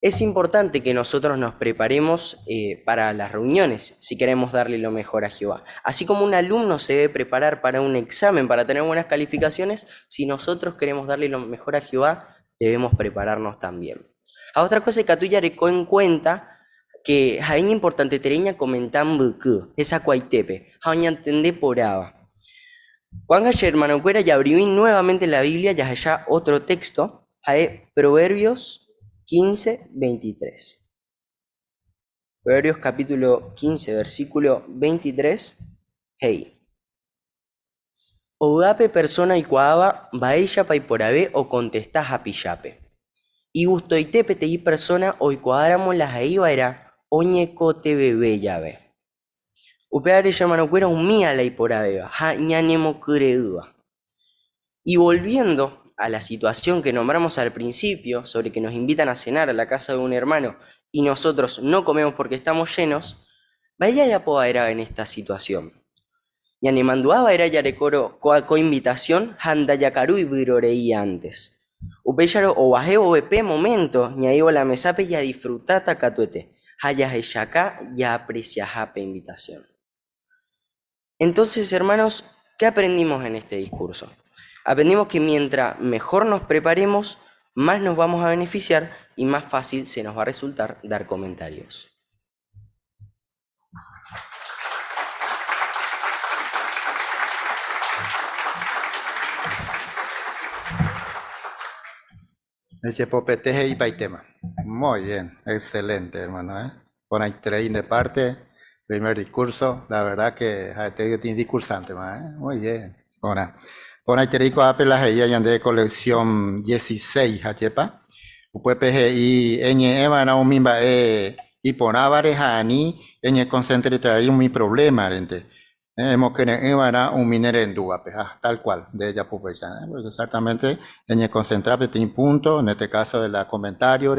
Es importante que nosotros nos preparemos para las reuniones si queremos darle lo mejor a Jehová. Así como un alumno se debe preparar para un examen para tener buenas calificaciones, si nosotros queremos darle lo mejor a Jehová, debemos prepararnos también. A otra cosa que tú ya recó en cuenta que es importante tereña comentan buku, esa cuaitepe, jaña entende poraba. Cuando hermano cuera ya abrí nuevamente la Biblia, ya haya otro texto, hay Proverbios 15:23. Proverbios capítulo 15, versículo 23. Hey. Oudape persona y cuava, baella paiporabe o contestás a pillape. Y gustoitepe te y persona o cuadramos las aibaera, oñeco te bebé llave. Upeare llamano cuera un mía la iporabeba, ja ñanemo cureúa. Y volviendo a la situación que nombramos al principio, sobre que nos invitan a cenar a la casa de un hermano y nosotros no comemos porque estamos llenos, vaya ya poa era en esta situación. Yanemanduaba era yarecoro coaco invitación, handa yacaru y viroreí antes. Upeyaro o bajeo bepe momento, ñaigo la mesape ya disfrutata catuete, hayas echaca ya apreciajape invitación. Entonces, hermanos, ¿qué aprendimos en este discurso? Aprendimos que mientras mejor nos preparemos, más nos vamos a beneficiar y más fácil se nos va a resultar dar comentarios. Echepopeteje y paitema. Muy bien, excelente, hermano. Por ahí tres de parte, primer discurso, la verdad que tiene discursante más. Muy bien. Ahora, por ahí te digo, apelas ella ya de colección 16, hachepa. Upuepeje y eñe eva na umimba y ponávare hani eñe concentrate ahí mi problema, rente. Hemos que era un minero en duda, tal cual, de ella pues porque exactamente en concentrarse en punto, en este caso de la comentario,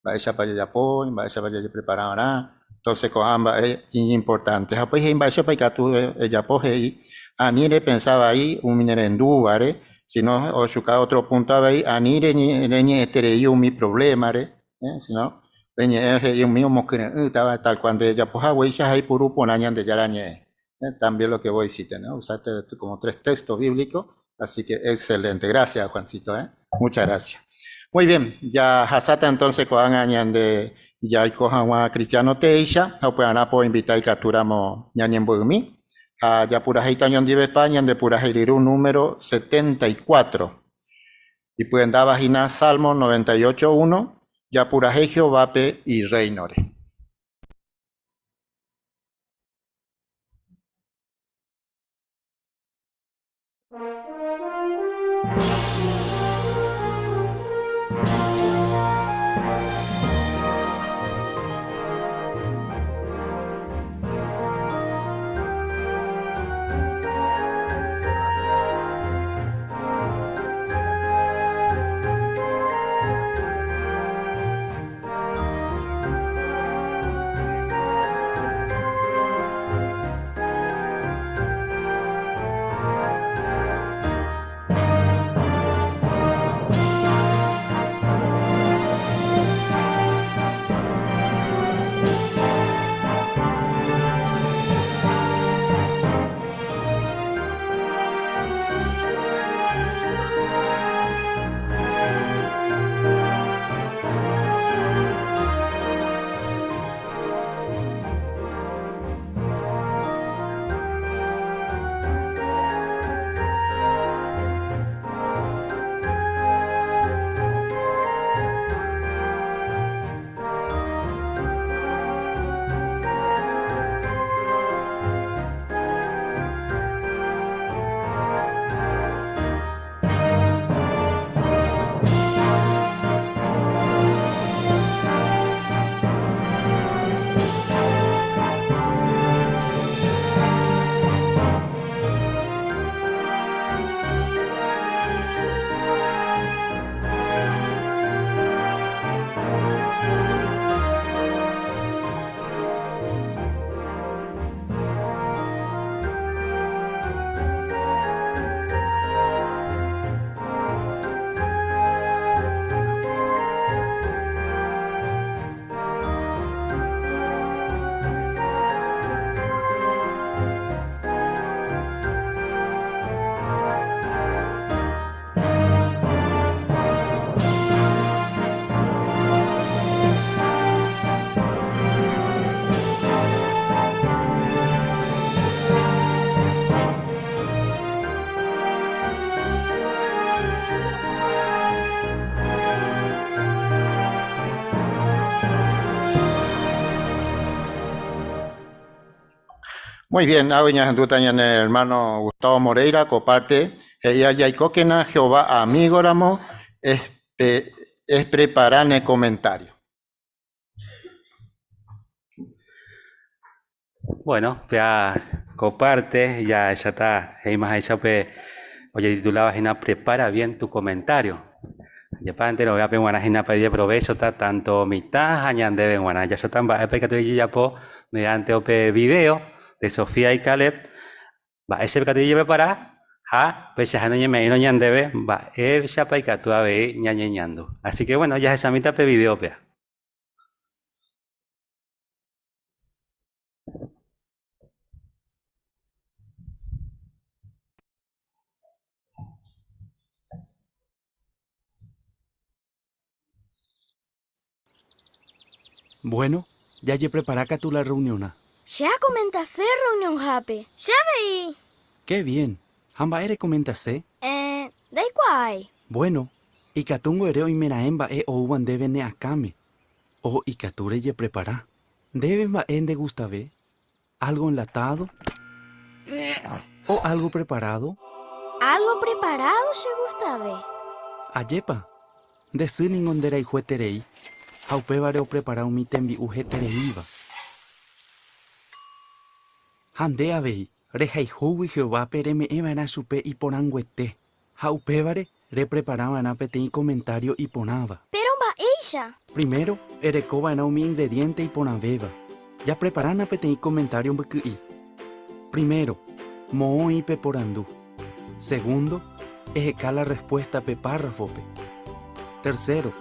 va ella para allá pon, va ella para allá preparará, entonces con ambas es importante. Pues en base para que tú ella poje y anire pensaba ahí un minero en duda, si no o chuca otro punto ahí anire ni este mi problema, si no es un mismo que estaba tal cuando ella poja huella ahí por un año de yarañe. También lo que voy a decir, ¿no? Usaste como 3 textos bíblicos, así que excelente. Gracias, Juancito, muchas gracias. Muy bien, ya hasata entonces cojan añade ya cojan a cristiano teisha, o pues ana po invitar y capturamos ñañen buimi, a ya pura heita ñon dive España de pura heiriru número 74. Y pueden dar vagina Salmo 98:1, ya pura Jehová y Reinore. Muy bien, aguiña en el hermano Gustavo Moreira, coparte, ella ya coquena Jehová amigóramo, es preparar el comentario. Bueno, ya comparte, ya está, hay más ella oye, titulaba Gina, prepara bien tu comentario. Ya para entero, voy a pedir Gina pedir provecho, está tanto mitad, añan deben guana, ya se están, va ya po, mediante ope video de Sofía y Caleb, va ese pecadillo prepara, pues ya no me no ñan debe, va ya para que tú a ver ñañeñando. Así que bueno, ya esa mitad pe video pea. Bueno, ya lle prepara acá tú la reunión. Ya comentasé reunión hape. Ya veí. Qué bien. Hamba ere comentasé. Da igual. Bueno, y catungo ereo y menaemba ouban deben ne acame. O y cature lle prepara. Deben va en de gustave. ¿Algo enlatado? ¿O algo preparado? Algo preparado se gusta ver. Ayepa. De sinin ondera y jueterei. Haupe vareo preparado mi tembi ujetereiva. Handea vei. Rejai huwi Jehová pereme evana supe y poranguete. Haupe vare re preparaban a pete y comentario y ponaba. Pero va ella. Primero, erecoba en mi ingrediente y ponaveva. Ya preparan a pete y comentario mbqi. Primero, moo y peporandú. Segundo, ejecar la respuesta pe párrafo pe. Tercero,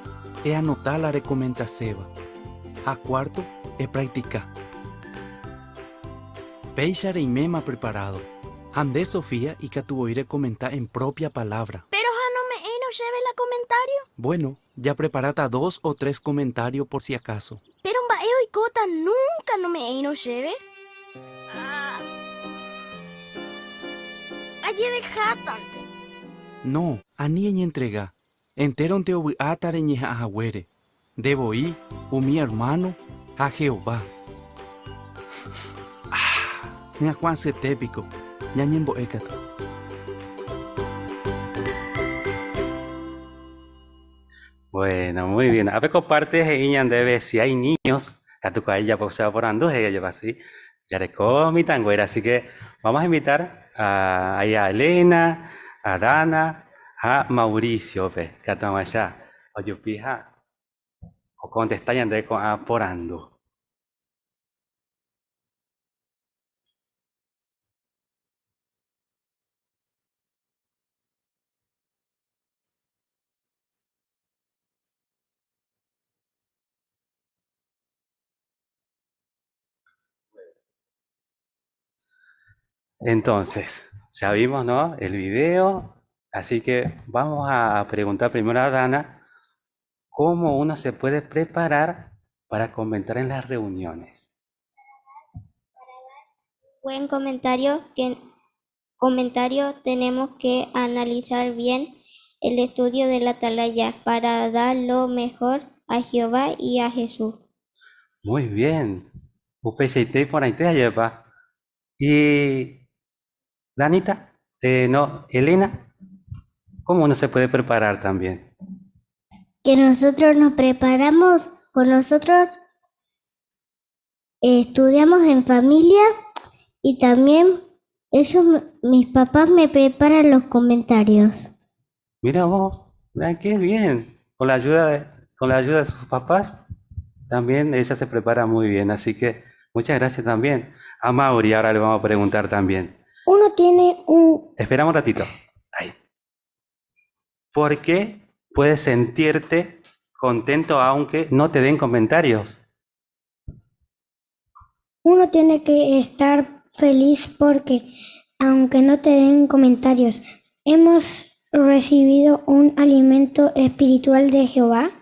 anotar la recomendación. A cuarto, practicar. Peixare y mema preparado. Andé Sofía y que tuvo ir a comentar en propia palabra. Pero no me no lleve la comentario. Bueno, ya preparata 2 o 3 comentarios por si acaso. Pero un baeo y cota nunca no me no lleve. Allí deja tante. No, a ni entrega. Entero te obi atareñeja a Jagüere. Debo ir, mi hermano, a Jehová. Ña Juan Cetépico, ñañembo écato. Bueno, muy bien. A ver, comparte, Iñan debe, si hay niños, a tu calle pues se por ando, ella lleva así, ya recó mi tanguera. Así que vamos a invitar a Elena, a Dana, a Mauricio, pe, que estamos allá. Oye, pija, o contestan de por ando. Entonces, ya vimos, ¿no? El video, así que vamos a preguntar primero a Dana cómo uno se puede preparar para comentar en las reuniones. Buen comentario tenemos que analizar bien el estudio de la atalaya para dar lo mejor a Jehová y a Jesús. Muy bien. Upecheite por ahí te lleva. Y Danita, no, Elena, ¿cómo uno se puede preparar también? Que nosotros nos preparamos, con nosotros estudiamos en familia y también mis papás me preparan los comentarios. Mira vos, qué bien. Con la ayuda de sus papás, también ella se prepara muy bien. Así que muchas gracias también. A Mauri ahora le vamos a preguntar también. Uno tiene un... Esperamos un ratito. Ahí. ¿Por qué puedes sentirte contento aunque no te den comentarios? Uno tiene que estar feliz porque, aunque no te den comentarios, hemos recibido un alimento espiritual de Jehová.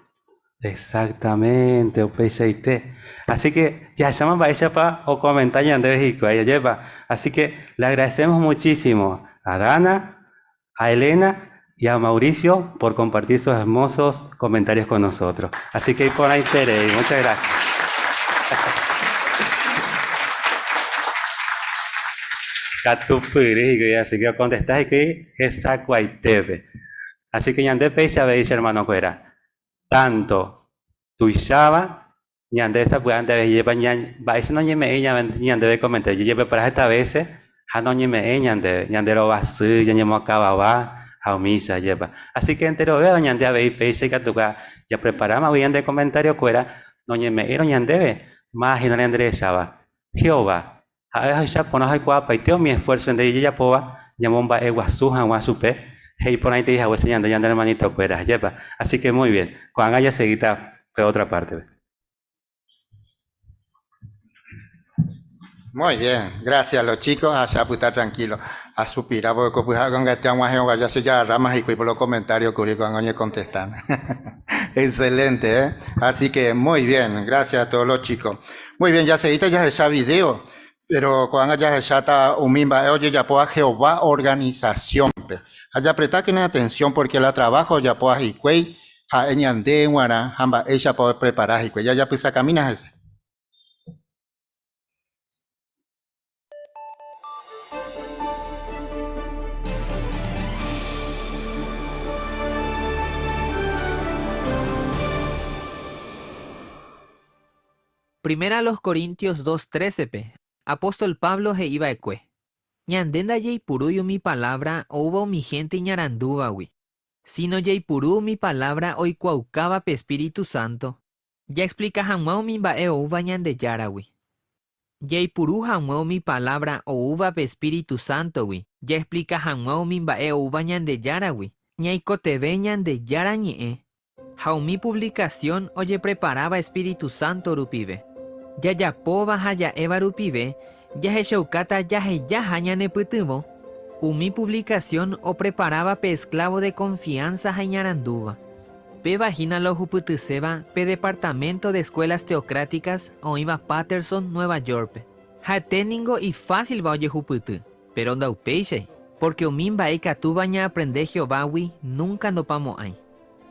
Exactamente, Upecheite. Así que ya llaman para ella para o comentar de México, ahí lleva. Así que le agradecemos muchísimo a Dana, a Elena y a Mauricio por compartir sus hermosos comentarios con nosotros. Así que por ahí Tere, muchas gracias. Catupiri, así que contestas que es sacuaitepe. Así que ñande pecha veis hermano cuera. Tanto tu isaba, ñande esa pues antes de llevar ñan, va ese no ñeme ella ñande de comentar, yo lleve para esta vez, no ñeme ñande lo va a ser, ya ñemo acababa. Misa lleva. Así que entero veo ñande a ver pecha que tu ya preparamos bien de comentario cuera, no ñeme ero ñande más y no le enderezaba. Jehová, a veces ya pones ahí cuapa y teo mi esfuerzo en de ella poa, llamó a eguasuja o a supe, hey por ahí te dije a vos ñande hermanito cuera, lleva. Así que muy bien, cuando haya seguida de otra parte. Muy bien, gracias los chicos, allá pues estar tranquilo, a suspirar porque pues con que te ya se ya ramas y por los comentarios que cuando contestan. Excelente, ¿eh? Así que muy bien, gracias a todos los chicos. Muy bien, ya seguiste ya ese video, pero cuando ya se está umimba, oye ya pueda Jehová organización, allá prestaquen atención porque la trabajo ya pueda hicuey, ja eñande guara, hamba ella puede preparar hicuey, ya pues caminas ese. Primera a los Corintios 2:13 p. Apóstol Pablo he iba ecue. Ñandenda yei puruyo mi palabra hubo mi gente ñarandubawi. Sino yei puru mi palabra hoy cuaucaba pe Espíritu Santo. Ya explica jamao mi bae uva ñande yarawi. Yei puru jamao mi palabra o uva pe Espíritu Santo wi. Ya explica jamao mi bae uva ñande yarawi. Ñaiko teve ñande yarañe. Jau mi publicación oye preparaba Espíritu Santo rupive. Ya pova haya eva rupive, ya he shaukata ya hañane putuvo. Mi publicación o preparaba pe esclavo de confianza hañaranduva. Pe vagina lo juputuseba pe departamento de escuelas teocráticas o iba Patterson, Nueva York. Ha téningo y fácil va oye juputu, pero da upeixe, porque umimba eka tu baña aprende Jehovawi nunca no pamo ay.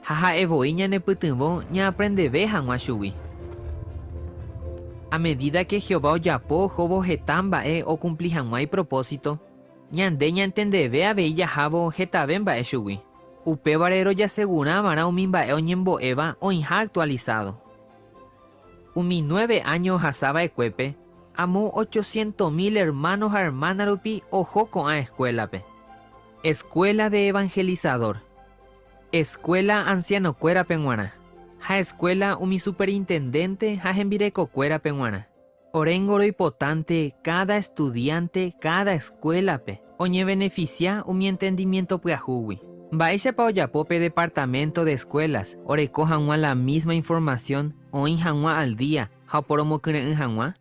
Jaja evoiña ne putuvo ña aprende vejan washuwi. A medida que Jehová oyapó jobo jetamba o cumplijanwai propósito, ñandeña entende vea veilla jabo jetabemba shuwi. Upe barero ya segura vara umimba oñembo eva o inja actualizado. Umi 9 años hasaba ecuepe, amó 800,000 hermanos a hermana rupi ojo con a escuela pe. Escuela de evangelizador. Escuela anciano cuera penguana. Ja escuela umi superintendente ja jembireco cuera penguana. Orengoro hipotante cada estudiante, cada escuela pe. Oñe beneficia umi entendimiento puajuwi. Baisha pa oyapope departamento de escuelas. Orecojan la misma información o injanwa al día. Ja poromo injanwa.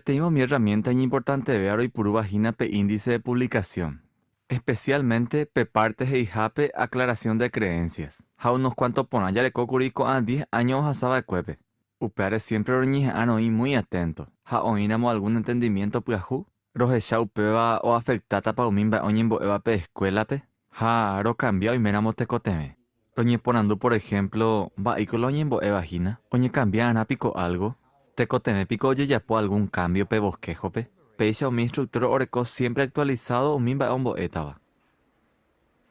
Tenemos mi herramienta importante ver hoy puru vagina pe índice de publicación. Especialmente pe partes e ijape aclaración de creencias. Ja unos cuantos ponan ya le cocurico a 10 años asaba de cuepe. Upeare siempre orñije anoí muy atento. Ja oínamo algún entendimiento puajú. Rojecha upeba o afectata pa umimba oñembo eva pe escuela pe. Ja ro cambiado y menamo tecoteme. Oñe ponando por ejemplo va y con oñembo eva vagina. Oñe cambian pico algo. Tecoteme pico oye ya po algún cambio pe bosquejo pe. Peisha o mi instructor oreco siempre actualizado o mimba ombo etaba.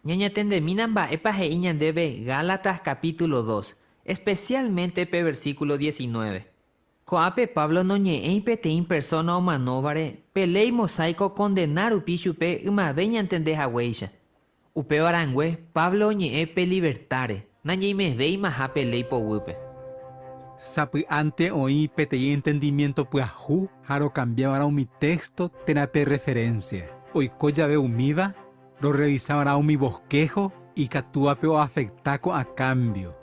Ñaña tende minamba epa he iñandebe Gálatas capítulo 2, especialmente pe versículo 19. Coape Pablo no ñe pete in persona o manóvare, pe ley mosaico condenar upichupe uma veña entende haweisha. Upe barangüe, Pablo ñe pe libertare, nañe me vei maha pe ley po wupe. Sapi ante oí PTI entendimiento puajú, jaro cambiaba mi texto, tenape referencia. Hoy coya ve umida, lo revisaba mi bosquejo y catúa peo afectaco a cambio.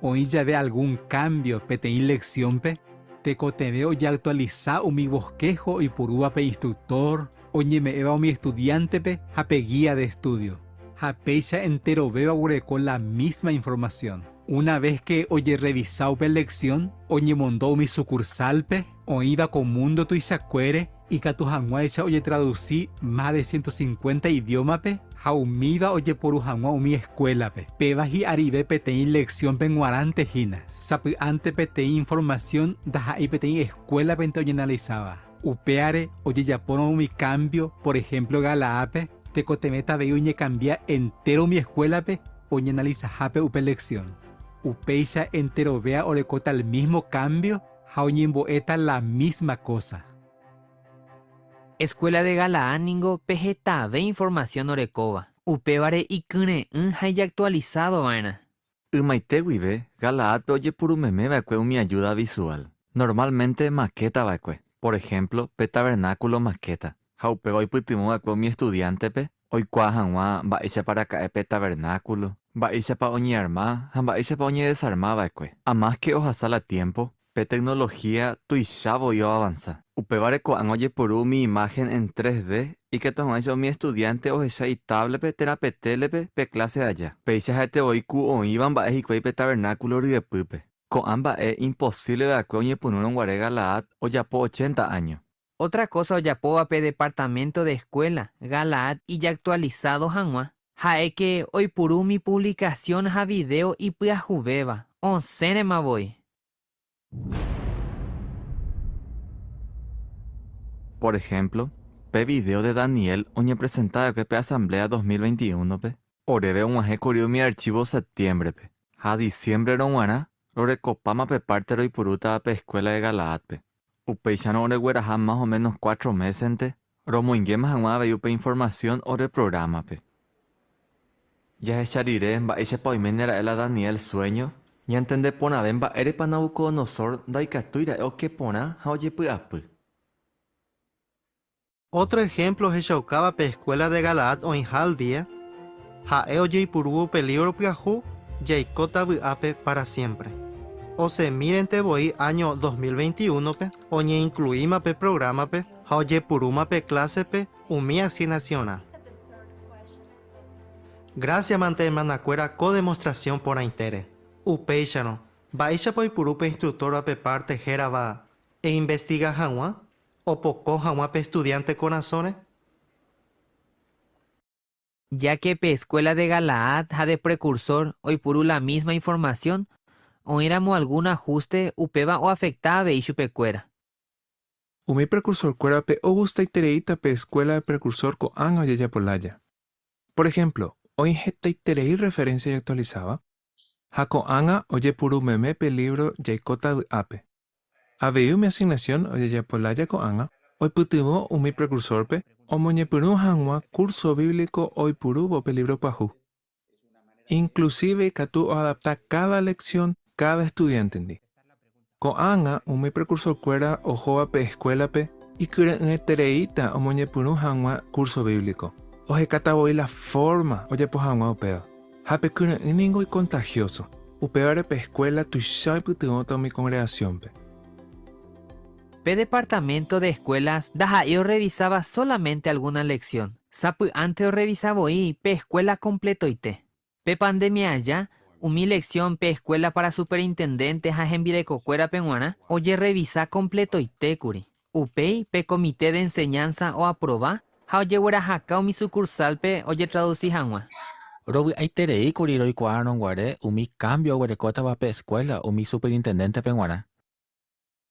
Hoy ya ve algún cambio PTI lección pe, te veo ya actualiza mi bosquejo y purúa pe instructor, oye me eva mi estudiante pe, jape guía de estudio. Japeixa entero veo con la misma información. Una vez que oye revisado pe lección, oye mondó mi sucursal pe, oída con mundo tu isacuere, y catujanguaicha oye traducí más de 150 idiomas pe, jaumida oye porujanguá mi escuela pe. Pebaji aribe PTI lección pe guarante jina. Sapi ante PTI información, daja y PTI escuela pe oye analizaba. Upeare oye yapono mi cambio, por ejemplo Galaape, te cotemeta veo y cambia entero mi escuela pe, oye analiza jape upe lección. Upeisa entero vea o le cota el mismo cambio, jaoñimbo eta la misma cosa. Escuela de Galaaningo pejeta ve información orecova. Upevare y kune un hay actualizado vaina. Umaite wibe, Galaad oye purumeme vacue mi ayuda visual. Normalmente maqueta vacue. Por ejemplo, pe tabernáculo maqueta. Jaupe hoy putimu vacue mi estudiante pe. Hoy cuajanwa va echa para cae pe tabernáculo. Va echa pa oñi arma, va echa pa oñi desarma vacue. A más que ojasala tiempo, pe tecnología tuishavo yo avanza. Upevare coan oye puru mi imagen en 3D y que toman yo mi estudiante o echa y tablepe terapetelepe pe clase allá. Pe echa jate hoy ku o iban va y pe tabernáculo ribepupe. Coan va imposible de que oye punun guarega Galaad o ya po 80 años. Otra cosa oyapo pe departamento de escuela, Galaad y ya actualizado hanwa. Jae que hoy puru mi publicación ja video y pia juveva. On senema voy. Por ejemplo, pe video de Daniel oñe presentada que pe asamblea 2021 pe. Orebe un aje curió mi archivo septiembre pe. Ja diciembre no guana, lo recopama pe parte roi puruta pe escuela de Galaad pe. Upeichano ore gueraja más o menos 4 meses ente. Romo ingemas hanwa ve upe información ore programa pe. Ya echarire va eche poimenera ela Daniel sueño. Y entende pona bemba ere pa Nabucodonosor daikatuira o que pona ha oye puapu. Otro ejemplo es Shaukaba pe escuela de Galaad o Injal día. Jaeo Jaipuru peligro piajú, Jaikota ape para siempre. O se miren te voy año 2021 pe, oñe incluima pe programa pe, jao Jaipuruma pe clase pe, umi así nacional. Gracias mante manacuera co-demostración por interés. Upeixano, baisha po Ipuru pe instructora pe parte jeraba e investiga hanwa. ¿O poco jamás pe estudiante corazones? Ya que pe escuela de Galaad ha de precursor hoy puru la misma información, o éramos algún ajuste upeva o afectaba y chupecuera. Umi precursor cuera pe o gusta itereita pe escuela de precursor co an o yaya polaya. Por ejemplo, hoy jeta iterei referencia y actualizaba. Jaco anga oye puru meme pe libro yaikota ape. Aveiu mi asignación o yaya polaya co anga. Hoy putimo umi precursor pe. O moñepuru hanwa curso bíblico hoy puru pe libro pajú. Inclusive catu adapta cada lección cada estudiante ndi. Co anga umi precursor cuera o joa pe escuela pe. Y cura en etereita o moñepuru hanwa curso bíblico. Oje catavoy la forma oye po hanwa upeo. Hape cura en ningo y contagioso. Upeare pe escuela tu shai putimo to mi congregación pe. Pe departamento de escuelas, daja yo revisaba solamente alguna lección. Sapu antes yo revisaba y pe escuela completo ite. Pe pandemia allá, umi lección pe escuela para superintendente ja jembirecocuera penguana, oye revisa completo ite curi. Upei pe comité de enseñanza o aproba, ja oye huera jacao mi sucursal pe oye traducí hanwa. Robi aiterei curi roi cuaron guare, umi cambio huerecota va pe escuela, umi superintendente penguana.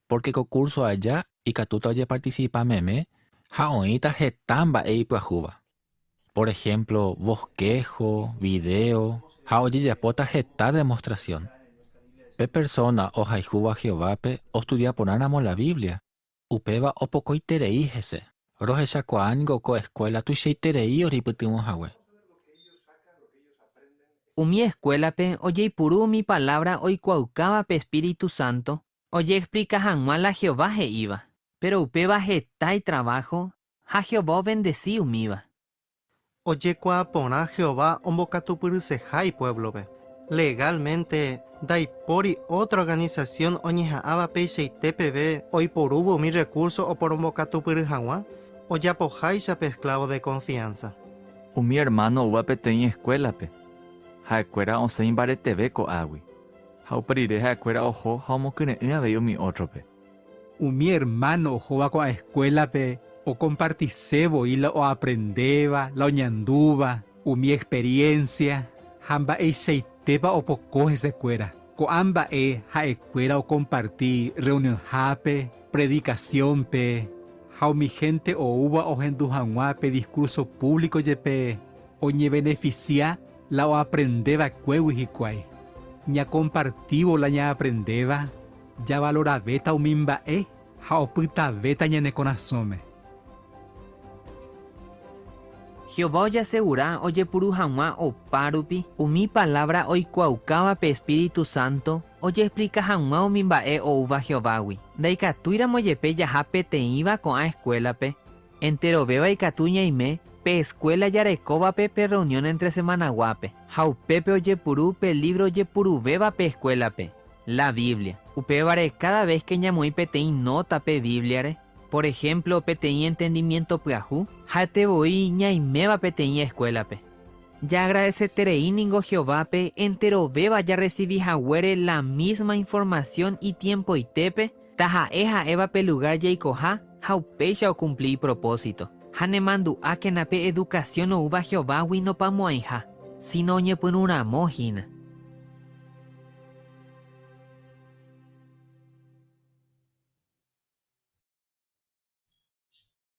Porque concurso allá y catuta oye participa meme, jaoita jetamba e ipuajuba. Por ejemplo, bosquejo, video, jaoye yapota jeta demostración. Pe persona o jaijuba Jehová o estudia ponánamo la Biblia. Upeba o poco iterei jese. Roje chacoan goko escuela tu iterei oriputimos jawe. Umi escuela pe oye puru mi palabra hoy cuaucaba pe Espíritu Santo. Oye explica hanwa la Jehová je iba, pero upeba jeta y trabajo, ja Jehová bendecí umiba. Oye cuapona Jehová ombocatupuruse jai pueblo be. Legalmente, daipori otra organización oñeja aba peixe y TPB, hoy por hubo mi recurso o por ombocatupurujagua, o ya pojaixa pe esclavo de confianza. Mi hermano uva pe teña escuela pe. Ja escuela once imbare TV co agui. Jau perire ja escuela ojo, jau mokune una veo mi otro pe. Mi hermano joa con la escuela pe, o comparticebo y o aprendeba, la oñanduba, mi experiencia, hamba e seiteba o poco esa escuela. Co amba ja escuela o compartir, reunión jape, predicación pe, How mi gente o uva o hendujanguape discurso público yepe o ñe beneficia la o aprendeba cuehuijicuay. Ña compartivo la ña aprendeba, ya valora beta o mimba how puta beta ña neconasome. Jehová oye asegura, oye purujanwa o parupi, mi palabra hoy cuaucaba pe Espíritu Santo, oye explica janwa o mimbae o uva Jehovawi. Daikatuira moyepe yahape te iba con a escuela pe, entero beba y catuña y me, pe escuela yarecoba pe reunión entre semana guape. Jau pepe oye puru pe libro oye puru beba pe escuela pe, la Biblia. Upebare cada vez que ñamui pe te nota pe Bibliare. Por ejemplo, PTI entendimiento piajú, jate voy ñay meba PTI escuela pe. Ya agradece tereiningo Jehová pe, entero beba ya recibí jaguere la misma información y tiempo y tepe, taja eja eva pe lugar ya y coja, jau pecha o cumplí propósito. Hane mandu a que nape educación o uva Jehová wi no pa moaija, sino ñe pun una mojina.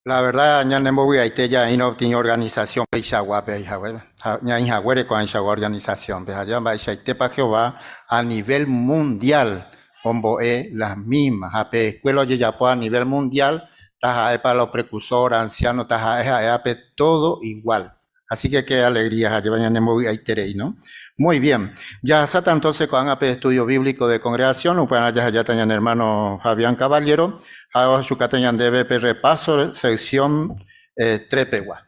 La verdad, ya no voy a ir ya no tiene organización pe Ishagua pe Ishagua. Ya Ishagua con Ishagua organización pe allá va Ishagua pa Jehová a nivel mundial. Hombo las mismas. Pe escuela ya a nivel mundial. Taja para los precursores, ancianos, taja pe todo igual. Así que qué alegría, allá mañana voy a ir, ¿no? Muy bien. Ya está entonces con AP Estudio Bíblico de Congregación, ya tenían hermano Fabián Caballero, ahora su tenían de BP repaso, sección Trepegua.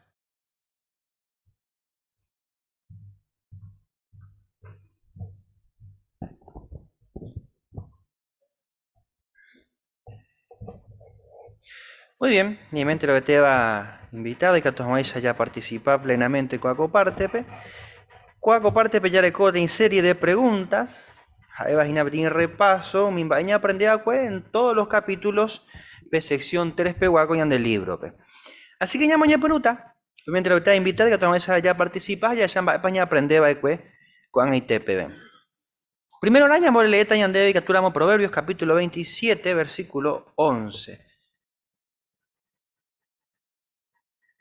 Muy bien, nuevamente lo que te va invitado y que todos vais a participar plenamente con Acopartepe. Con Acopartepe ya le en serie de preguntas. Ahí vas a tener repaso, me va a aprender en todos los capítulos de sección 3 Pehuaco y del libro. Así que ya mañana penuta, mientras lo que te invitado y que todos vais a participar, ya va a aprender con ITP. Primero, la llamamos leeta y ande y capturamos Proverbios capítulo 27, versículo 11.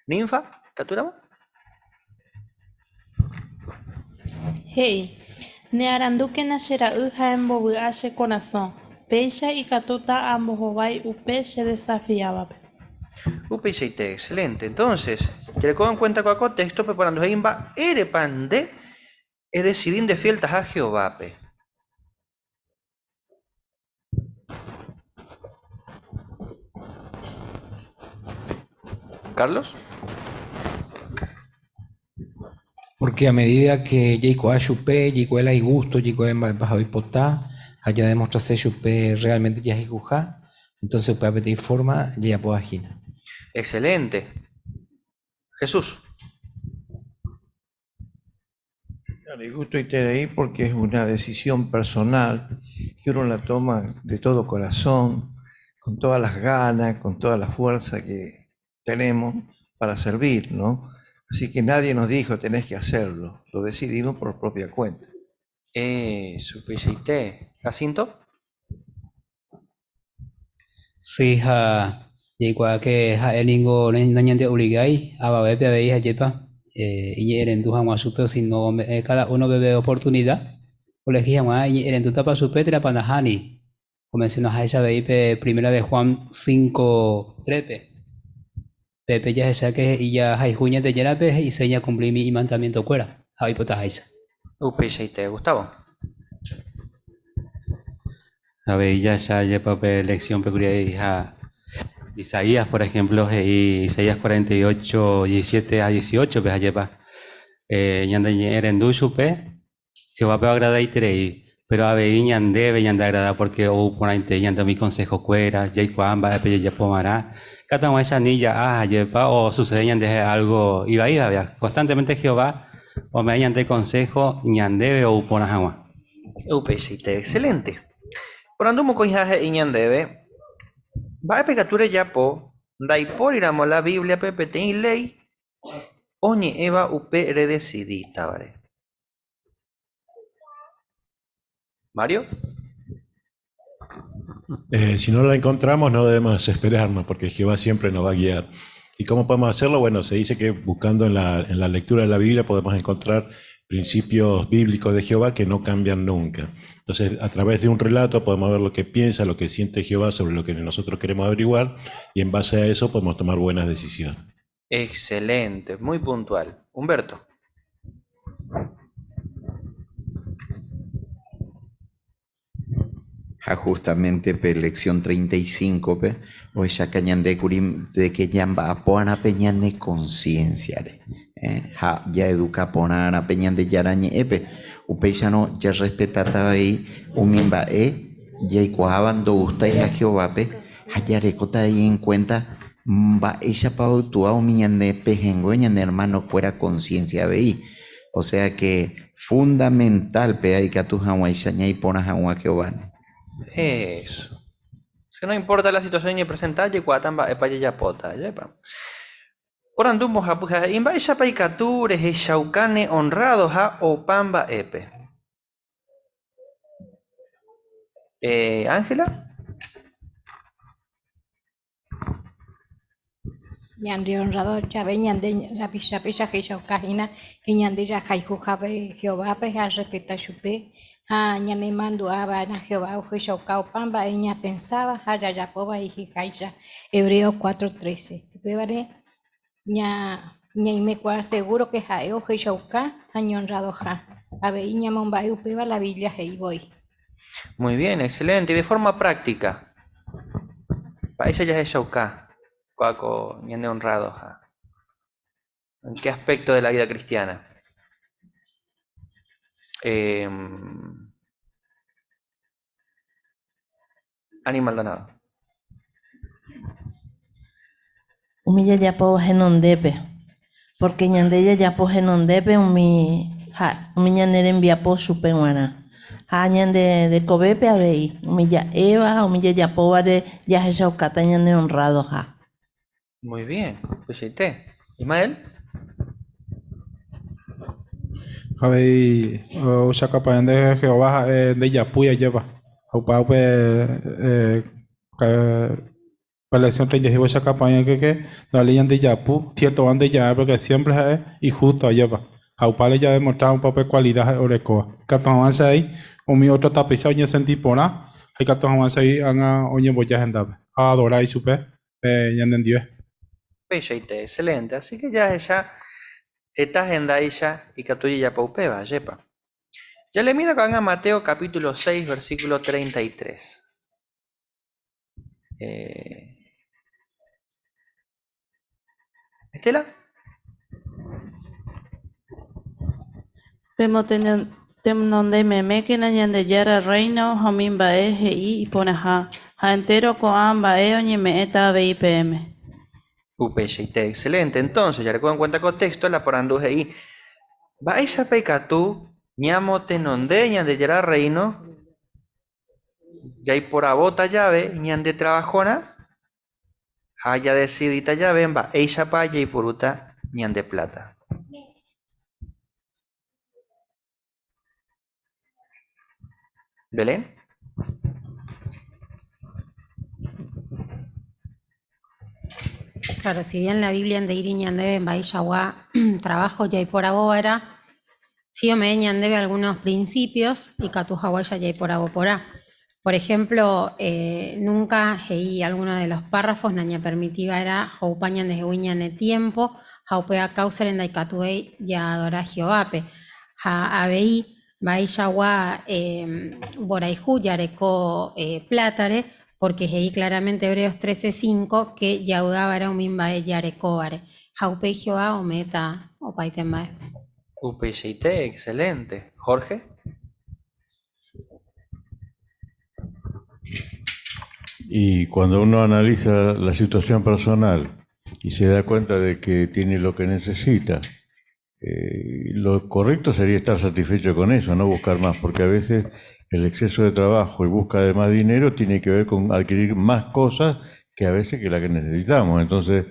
Ninfa, capturamos. Hey, ne aranduque nacerá hija en bobuache corazón. Pecha y catuta ambos hovai upe se desafiaba. UPCT, excelente. Entonces, te le en cuenta con el contexto, preparando Heimba, Erepande, es decidir de fieltas a Jehová. Carlos. Porque a medida que Jacob Ayupe, Jacob el gusto, Jacob en bajo hipotá, allá demostrase Ayupe realmente ya es entonces puede pedir forma ya puede agina. Excelente. Jesús. El gusto y ahí porque es una decisión personal que uno la toma de todo corazón, con todas las ganas, con toda la fuerza que tenemos para servir, ¿no? Así que nadie nos dijo tenés que hacerlo, lo decidimos por propia cuenta. Supicité. ¿Jacinto? Sí, igual que elingo nañante obligai, a bebé veis ayepa, y eren tu jamás supe, si no cada uno bebe oportunidad, o le dije más, y eren tu tapa supe, tra panahani, como mencionas a esa veis primera de Juan 5, 13. Pepe ya se que y ya hay juña de yerape y seña cumplir mi mandamiento fuera. Hay potajaisa. UPCT, Gustavo. A ver, ya lleva lección peculiar Isaías, por ejemplo, Isaías 48, 17 a 18, pues lleva ñanda erendu supe, Jehová pe agrada y pero a ver ñande agrada porque o por ahí ñanda mi consejo fuera, ya cuamba pe ya pomará. Cada una esa nilla lleva o sucede ñande algo iba constantemente Jehová o me ñande consejo ñande o por agua. UPCT, excelente. Por andumo con jaje y ñandebe, va a pegature ya po, dai por iramos la Biblia PPT y ley, oñe eva upe redecidita, ¿vale? Mario. Si no la encontramos, no debemos desesperarnos, porque Jehová siempre nos va a guiar. ¿Y cómo podemos hacerlo? Bueno, se dice que buscando en la lectura de la Biblia podemos encontrar principios bíblicos de Jehová que no cambian nunca. Entonces, a través de un relato podemos ver lo que piensa, lo que siente Jehová sobre lo que nosotros queremos averiguar, y en base a eso podemos tomar buenas decisiones. Excelente, muy puntual. Humberto. Justamente lección 35 hoy ya cañande curim de que yamba apona peñane conciencia ya educa ponana peñande yarañe epe upeisano ya respetata ahí umimba ya ikuaban do ustedes a Jehová hayarecota ahí en cuenta va ella pautua umiñande pejengo ñande hermano fuera conciencia veí, o sea que fundamental pe ahí que tu hawa isaña y ponas a Jehová. Eso. Si no importa la situación y presentar, y cuatamba epa ya pota, yepa. Por andumos a imba ella paicatures e shaucane honrado ha o pamba epe. Ángela. Ñande honrado ya ve ñande la pisa que shaukajina que ñande ya jaijuja ve Jehová pe a respeta chupe. Ñane manduaba na Jehová ujishokao pamba ella pensaba hayayapoba y hikaisha Hebreos 4:13. Pebare ña imecua seguro que jae ujishouka añonrado ja. Ave ña mombai upeba la Biblia hei voy. Muy bien, excelente. Y de forma práctica. Paisa ya es shauka. Cuaco ñane honrado ja. ¿En qué aspecto de la vida cristiana? Ani Maldonado. Umi yayapo genondepe, porque ñandeya yapo genondepe umi ñanere enviapo supenguana. Ha ñande de cobepe abei, umi ya eva, umi yayapo vare ya jeshaukata ñane honrado ja. Muy bien, pues Ismael. Habéis usacapayan de Jehová de Yapuya lleva. Aupa la lección 35 usacapayan que la ley de Yapu, cierto van de ya porque siempre es injusto lleva. Aupa le ya demostrado un papel cualidad orecoa. Cato avanza ahí, o mi otro tapizado y sentí pona, hay cato avanza ahí anga oye voy a andar. Adorar y supe, ya entendió. Pecheite, excelente. Así que ya estás en Daisha y Catuya ya paupeba, yepa. Ya le mira con Mateo capítulo 6, versículo 33. Estela. Pemo temnonde meme que nañande yara reino homim bae y ponaja ha entero coan bae oñeme eta BIPM. Pecheite, excelente. Entonces, ya recuerdo en cuenta contexto, la poranduje ahí. Baisha peicatú. Ñamo tenonde ñande yara reino, ya y por abota llave, ñande trabajona, haya decidita llave, va eisha pa y poruta ñande plata. ¿Belén? Claro, si bien la Biblia en Deiri ñande en Baishawa trabajo ya y por abora, sí o me debe algunos principios y Katu Hawái ya y por agopora. Por ejemplo, nunca heí alguno de los párrafos, naña permitiva era Haupañan de Huiñan el tiempo, Haupea Causer en Daikatuei ya adora Jehoape. Ha abei Baishawa Boraiju Yareco Plátare, porque heí claramente Hebreos 13:5 que Yaudaba era un mimbae Yarecobare. Haupe Jehová o meta o paitembae. UPCT, excelente. Jorge. Y cuando uno analiza la situación personal y se da cuenta de que tiene lo que necesita, lo correcto sería estar satisfecho con eso, no buscar más, porque a veces el exceso de trabajo y busca de más dinero tiene que ver con adquirir más cosas que a veces que la que necesitamos. Entonces,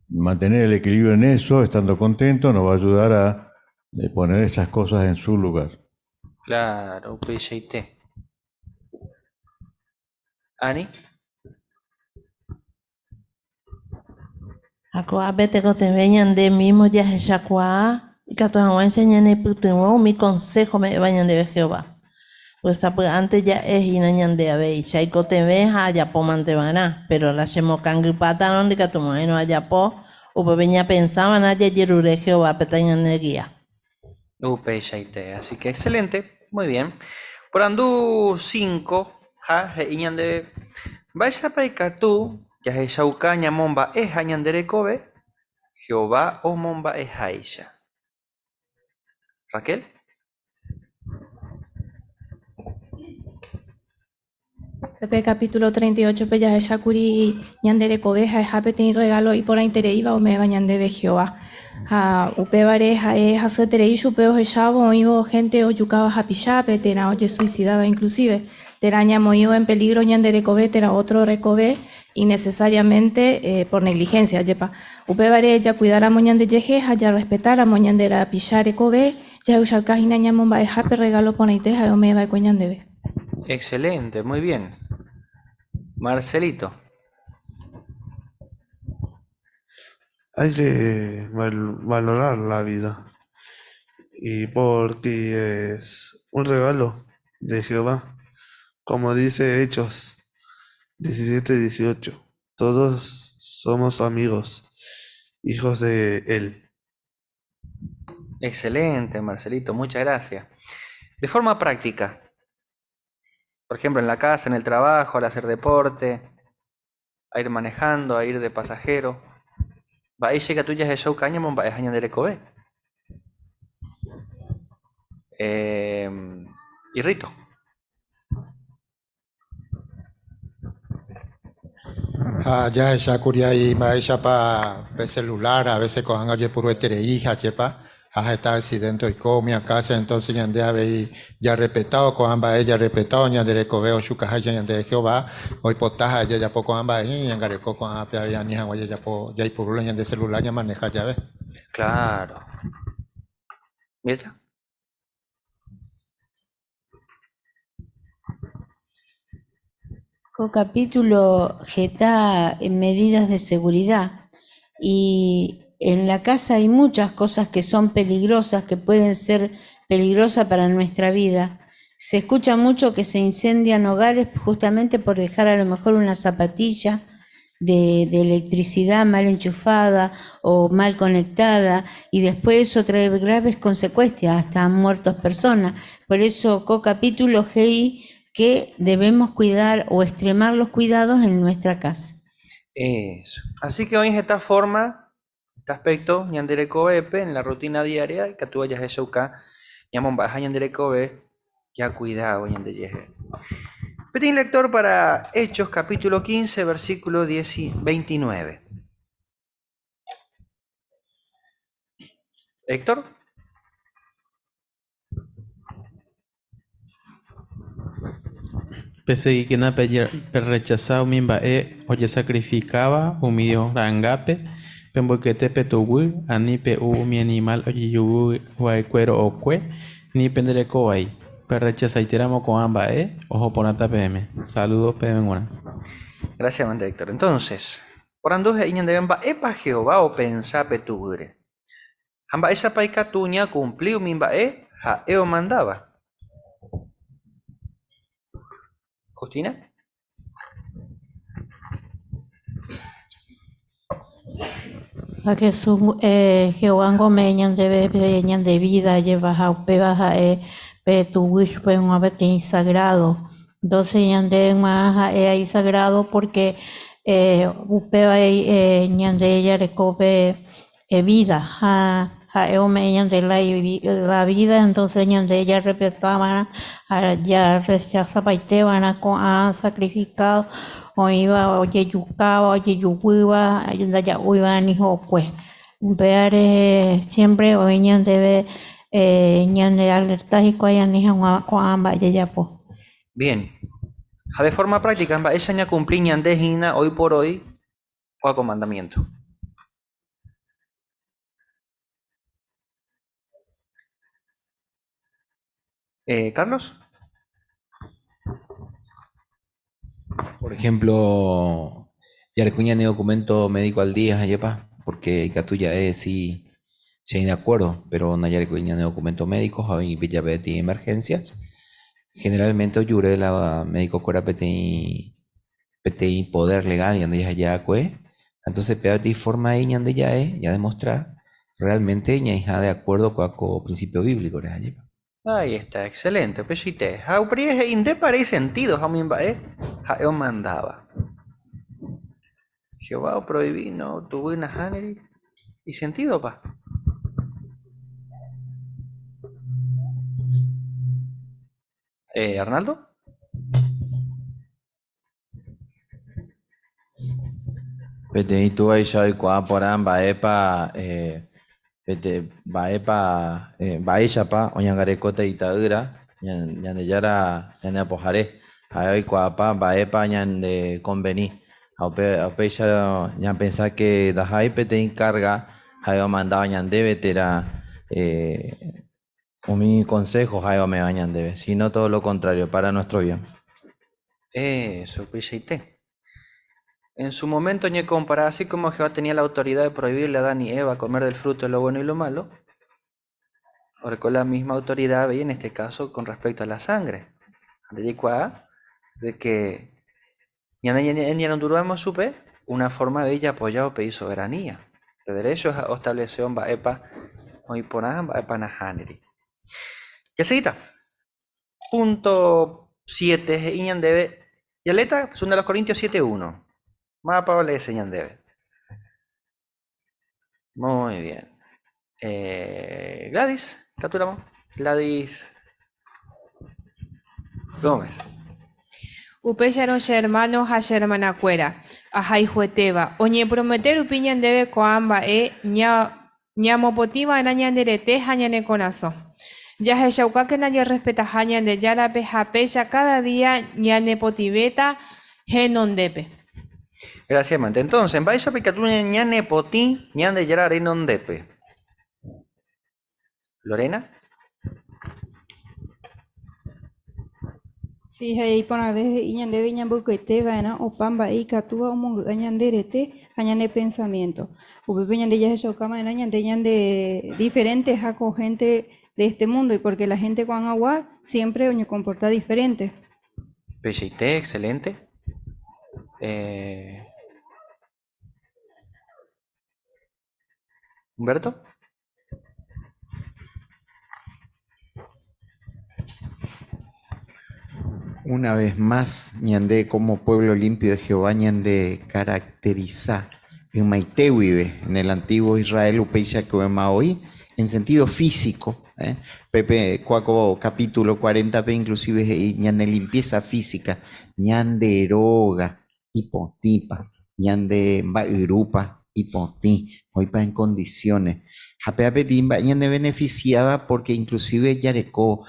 mantener el equilibrio en eso, estando contento, nos va a ayudar a poner esas cosas en su lugar. Claro, UPCT. Ani. Ako abete ko te veñan de mismo ya hechakua y que todos enseñan el putumo mi consejo me vayan de Jehová. Pues antes ya es inañan de ave y chaiko te veja ya po mantevana, pero la chemo cangripata no de que tu no haya po o pues veña pensaban allá yerure Jehová petañan de guía. Upe shaite. Así que excelente. Muy bien. Por andu 5. Ha, he iñan de. Vaya paikatu. Ya he shaukaña momba es añan de recobe. Jehová o momba es Aisha. Raquel. Pepe capítulo 38, Peya de Shakuri, Ñandere Cobeja, Japete regalo y por Intereiva o me bañan de Jehová. A Upebareja es haceterei chupeo echavo, oigo gente o yucaba japichape, tera oye suicidaba inclusive. Teraña moido en peligro Ñandere Cobe, tera otro recobe, innecesariamente por negligencia, yepa. Upebare ya cuidar a moñan de yejeja, ya respetar a moñan de la pichare Cobe, ya usacajina ñamomba de jape regalo por Inteja o me va coñan de be. Excelente, muy bien. Marcelito. Hay que valorar la vida y porque es un regalo de Jehová, como dice Hechos 17:18. Todos somos amigos, hijos de Él. Excelente, Marcelito, muchas gracias. De forma práctica, por ejemplo, en la casa, en el trabajo, al hacer deporte, a ir manejando, a ir de pasajero. Va ahí llega tuya de show cañamon, va a de recobe. Y Rito. Ya esa curia y maesha pa celular, a veces cojan oye puro hija, chepa. Está accidente y comia casa, entonces ya de haber ya respetado, cojan va ella respetado, ya de recobeo, su caja ya de Jehová, hoy potaja ya poco amba y ya gareco con apia ya ni hawa ya po ya y por ya de celular ya maneja ya ve. Claro. ¿Mira? Capítulo Geta en medidas de seguridad y en la casa hay muchas cosas que son peligrosas, que pueden ser peligrosas para nuestra vida. Se escucha mucho que se incendian hogares justamente por dejar a lo mejor una zapatilla de electricidad mal enchufada o mal conectada y después eso trae graves consecuencias, hasta han muerto personas. Por eso capítulo GI que debemos cuidar o extremar los cuidados en nuestra casa. Eso. Así que hoy en esta forma, este aspecto, ñandere coepe, en la rutina diaria, que tú vayas a shouka, ñamon baja ñandere cobe, ya cuidado ñandere. Petit lector para Hechos, capítulo 15, versículo 29. Héctor. Pese que na rechazado mimbae oye sacrificaba humidio rangape pemboquete petuwi ani pe mi animal oye yugu cuero o cue ni pendereco ahí per rechazaiteramo con ambae ojo ponata pm. Saludos pm una. Gracias, mande Héctor. Entonces, por anduje iñan de bemba epa Jehová o pensa petugure. Hamba esa paika tuña cumplió mimbae ja eo mandaba. Justina. A Jesús Jehová gomeñan de beñan de vida lleva a pebaja tu wish pues un abetín sagrado. Entonces ñan de más ahí sagrado porque upeba ñan de ella recope vida a ñan de la vida, entonces ñan de ella respetaban ya rechaza paiteban a sacrificado o iba oye yucaba oye yuguiba ayunda ya uiba ni ho pues ver siempre o ñan debe ñan de alertas y cuayan ni amba ya pues. Bien. De forma práctica, ella ya cumplí ñan de hina hoy por hoy o mandamiento. Carlos. Por ejemplo, ya recuña ni documento médico al día, yepa, porque Catuya es sí, sí de acuerdo, pero no ya recuña ni documento médico, hay y emergencias. Generalmente oyure la médico cora PTI poder legal y ande ya cue. Entonces pegati forma ahí ande ya demostrar realmente ña hija de acuerdo con el principio bíblico, yepa. Ahí está, excelente. Pechite. Hauprie inde para sentido, Hamimba, Jaeo mandaba. Jehová o prohibí, no tuvo una haneri. ¿Y sentido, pa? ¿Arnaldo? PTI tu ahí ya kwa poran baepa pete baepa baishapa oñangarekota itaura ñande yara ñande apojare ahí kwa pa baepa ñande convení aupe ya ña pensar que dajai PTI carga ahí mandado ñande vetera mi consejo ahí me bañan debe sino todo lo contrario para nuestro bien. Eso, pechite. En su momento, ñe comparaba así como Jehová tenía la autoridad de prohibirle a Adán y Eva comer del fruto de lo bueno y lo malo, ahora con la misma autoridad veía en este caso con respecto a la sangre. De que ñan supe una forma de ella apoyado pedir soberanía. De derechos estableció en Baepa, hoy ponan Baepa Nahaneri. Ya seguita. Punto 7, Iñan debe. Y aleta, son de los Corintios 7:1. Mapa le enseñan debe. Muy bien. Gladys, capturamos. Gladys Gómez. Upeyaro hermano ha hermana cuera. Ajai jueteba. Oñe prometer upiñan debe coamba ñamopotiva nañanderete hañane conazo. Ya se shauka que nadie respeta hañan de yarape japecha cada día ñane potiveta genondepe. Gracias, Mante. Entonces, vais a picar ñane poti, ñande yara renondepe. Lorena. Sí, hay por una vez ñande de ñambuquete vaina o pamba y catúa o mongo ñanderete añane pensamiento. Upepe ñande ya se shauka maena ñande diferentes a con gente de este mundo y porque la gente con agua siempre se comporta diferente. Pechite, excelente. Humberto. Una vez más, ñande como pueblo limpio de Jehová, ñande caracteriza en Maitewibe, en el antiguo Israel, upeixa que hoy, en sentido físico. Pepe, Cuaco, capítulo 40, inclusive ñande limpieza física, ñande eroga, hipotipa, ñande mbairupa, hipoti, hoy en condiciones. Japeape timba, ñande beneficiaba porque inclusive yareco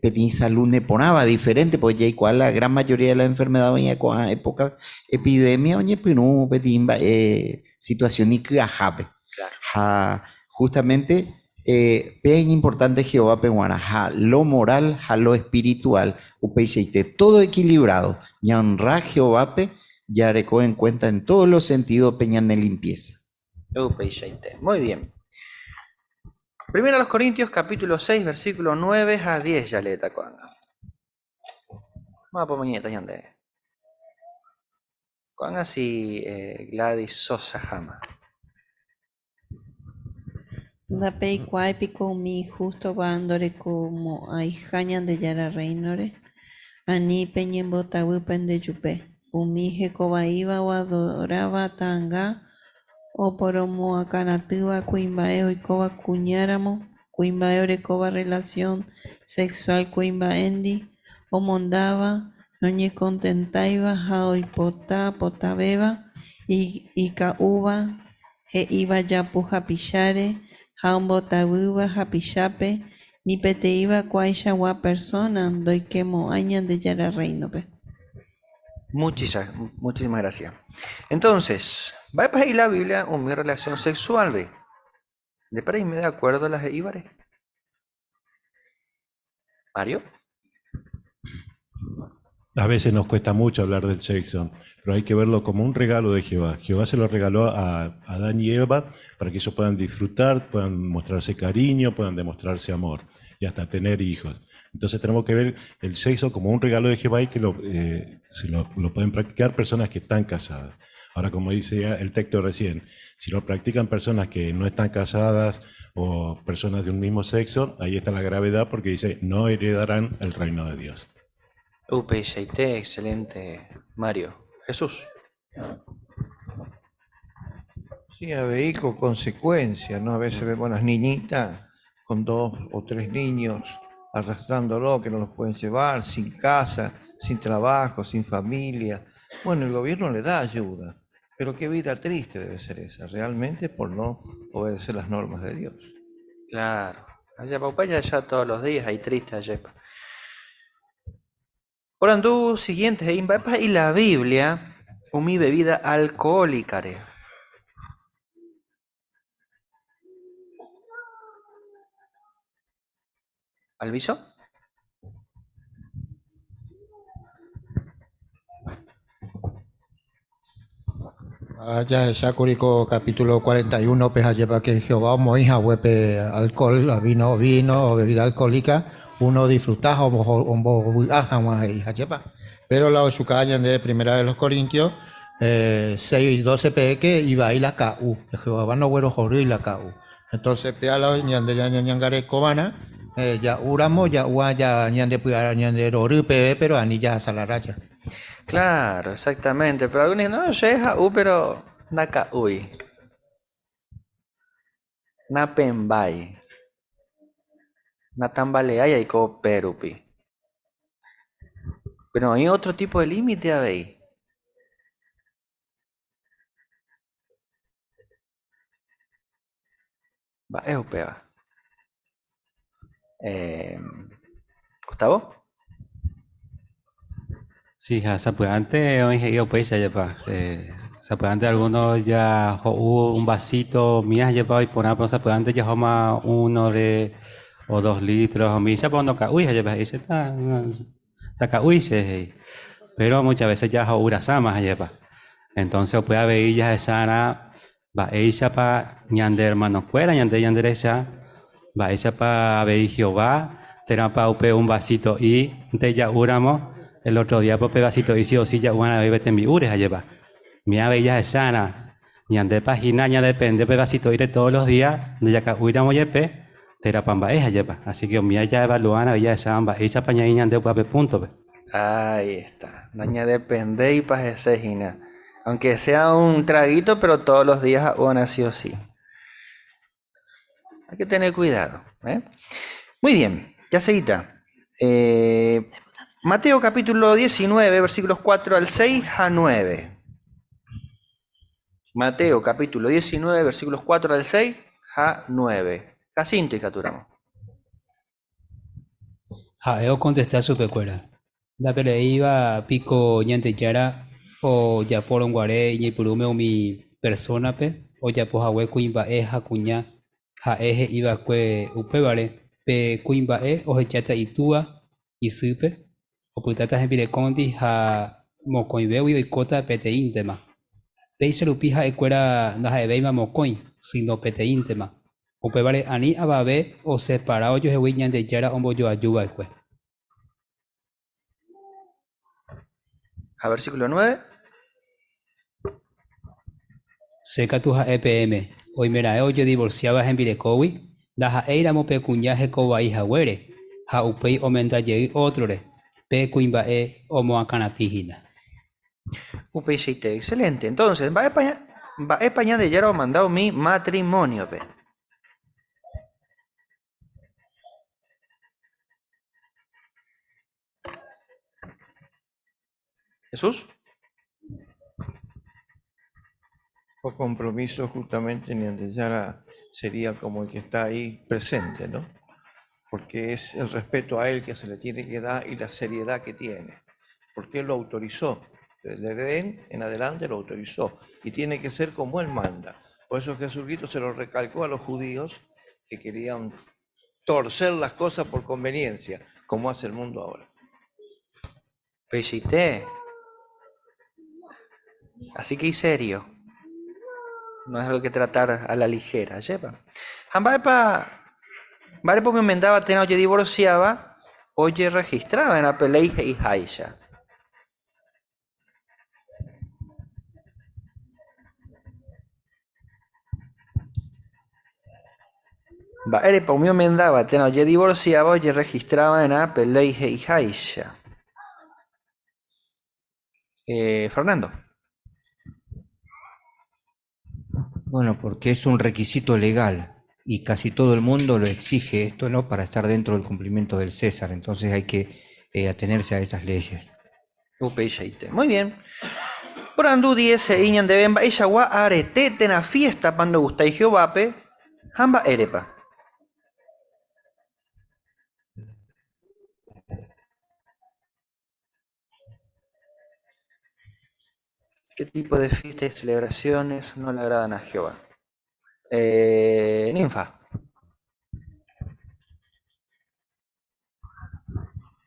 pedín salud neponaba diferente, pues ya igual la gran mayoría de las enfermedades venía con época epidemia, oye, pero no pedimba situación y que jape. Justamente es importante Jehová peguana, lo moral, lo espiritual, upeiseite, todo equilibrado, y honra Jehová ya recoge en cuenta en todos los sentidos peñan de limpieza. Upeiseite, muy bien. Primero a los Corintios, capítulo 6, versículo 9 a 10, ya leeta cuanga. Vamos a poner mañana, ñande. Cuanga si Gladys Sosa Jama. Da pei kwai pico mi justo bandore como ai jañan de yara reinore. Ani peñen bota wipen de yupe. Umi jecoba iba o adoraba tanga. O poromo acanativa cuimbae oikoba cuñáramo. Cuimbae orecoba relación sexual cuimbaendi. O mondaba. Noñe contentaiba ja oipota potabeba. Y cauba. He iba ya puja pichare. Hambotabuba hapishape ni peteiba cuaisha gua persona doy quemo añan de yara reino pe. Muchísimas gracias. Entonces, va a pasar la Biblia en mi relación sexual, ve. ¿De para irme de acuerdo a las íbares? Mario. A veces nos cuesta mucho hablar del sexo, pero hay que verlo como un regalo de Jehová. Jehová se lo regaló a Adán y Eva para que ellos puedan disfrutar, puedan mostrarse cariño, puedan demostrarse amor y hasta tener hijos. Entonces tenemos que ver el sexo como un regalo de Jehová y que lo pueden practicar personas que están casadas. Ahora, como dice el texto recién, si lo practican personas que no están casadas o personas de un mismo sexo, ahí está la gravedad porque dice, no heredarán el reino de Dios. UPICT, excelente, Mario. Jesús. Sí, habéis con consecuencias, ¿no? A veces vemos las niñitas con 2 o 3 niños arrastrándolo, que no los pueden llevar, sin casa, sin trabajo, sin familia. Bueno, el gobierno le da ayuda, pero qué vida triste debe ser esa, realmente por no obedecer las normas de Dios. Claro. Allá papaya ya todos los días, hay triste allá. Orandú siguientes y la Biblia, mi bebida alcohólica. ¿Alviso? Ya Shakurico capítulo 41, pues lleva que Jehová moija huepe alcohol, vino o bebida alcohólica, uno disfruta pero la Oshukaña de Primera de los Corintios 6:12 que iba a ir la KU, Jehová no güero jorí la KU. Entonces, pea la ñande ya ñangare cobana, ya uramo, ya ua, ya ñande puya ñande roru pero anilla salaracha. Claro, exactamente. Pero algunos dicen, no, llega, pero naka uy. Na pembay. Na tambaleay y ko perupi. Pero hay otro tipo de límite, a ver. Va, es upea. Gustavo. Sí, antes hoy yo pues ya pa. Antes algunos ya hubo un vasito mías ya pa y por ejemplo antes ya homa 1 o 2 litros o mi ya pa no ca uy ya pa ese ta ca uy se pero muchas veces ya ura sama ya pa. Entonces puede haber ya sana va ella pa ñande hermano cuera ñande derecha va ella pa ver Jehová terapa upe un vasito y de ya uramos el otro día por pedacito y si o si ya una vez te mi ures lleva mi bella es sana ñande página ña depende pedacito ir todos los días de ya que huiramos yepe terapamba es lleva así que mi ya evaluana bella es samba esa paña y ñande pape punto. Ahí está. Ña depende y pa ese aunque sea un traguito, pero todos los días una sí o sí. Hay que tener cuidado. Muy bien, ya seguita. Mateo capítulo 19, versículos 4 al 6 a 9. Mateo capítulo 19, versículos 4 al 6 a 9. Jacinto y Caturamo. Eo contesté a su pecuera. Da pele iba pico ñante yara o ya por un guaré y purume o mi persona pe o ya por hawe kuimba hakuña ha eje iba kue upevare pe kuimba o hechata itua y supe o putata en condi ha mocoin veo y cota pete íntema. Peise lupija ecuera no ha veima mocoin sino pete íntema. Upevare ani ababe o separado yo hewiñan de yara ombo yo ayuba ekue. A versículo 9. Seca tuja EPM. Hoy meraeo yo divorciaba en Virecowi. Daja eiramo pecuñaje coba hija huere. Ha upei omenda yei otrore. Pecuimba omo acanatijina. UPCT, excelente. Entonces, va a España de Yaro mandado mi matrimonio, pe. Jesús. O compromiso justamente ni Yara sería como el que está ahí presente, ¿no? Porque es el respeto a él que se le tiene que dar y la seriedad que tiene. Porque él lo autorizó. Desde Edén en adelante lo autorizó. Y tiene que ser como él manda. Por eso Jesucristo se lo recalcó a los judíos que querían torcer las cosas por conveniencia, como hace el mundo ahora. Pellité. Así que y serio. No es algo que tratar a la ligera, lleva. Vale, pues me mandaba tener oye divorciaba, oye registraba en la pelea y haisha. Vale, pues me mandaba tener oye divorciaba, oye registraba en la pelea y haisha. Fernando. Bueno, porque es un requisito legal y casi todo el mundo lo exige esto, ¿no? Para estar dentro del cumplimiento del César. Entonces hay que atenerse a esas leyes. Muy bien. Por andu 10 iñan de bemba ella gua arete tena fiesta pando gusta y Jehovape hamba erepa. ¿Qué tipo de fiestas y celebraciones no le agradan a Jehová? Ninfa.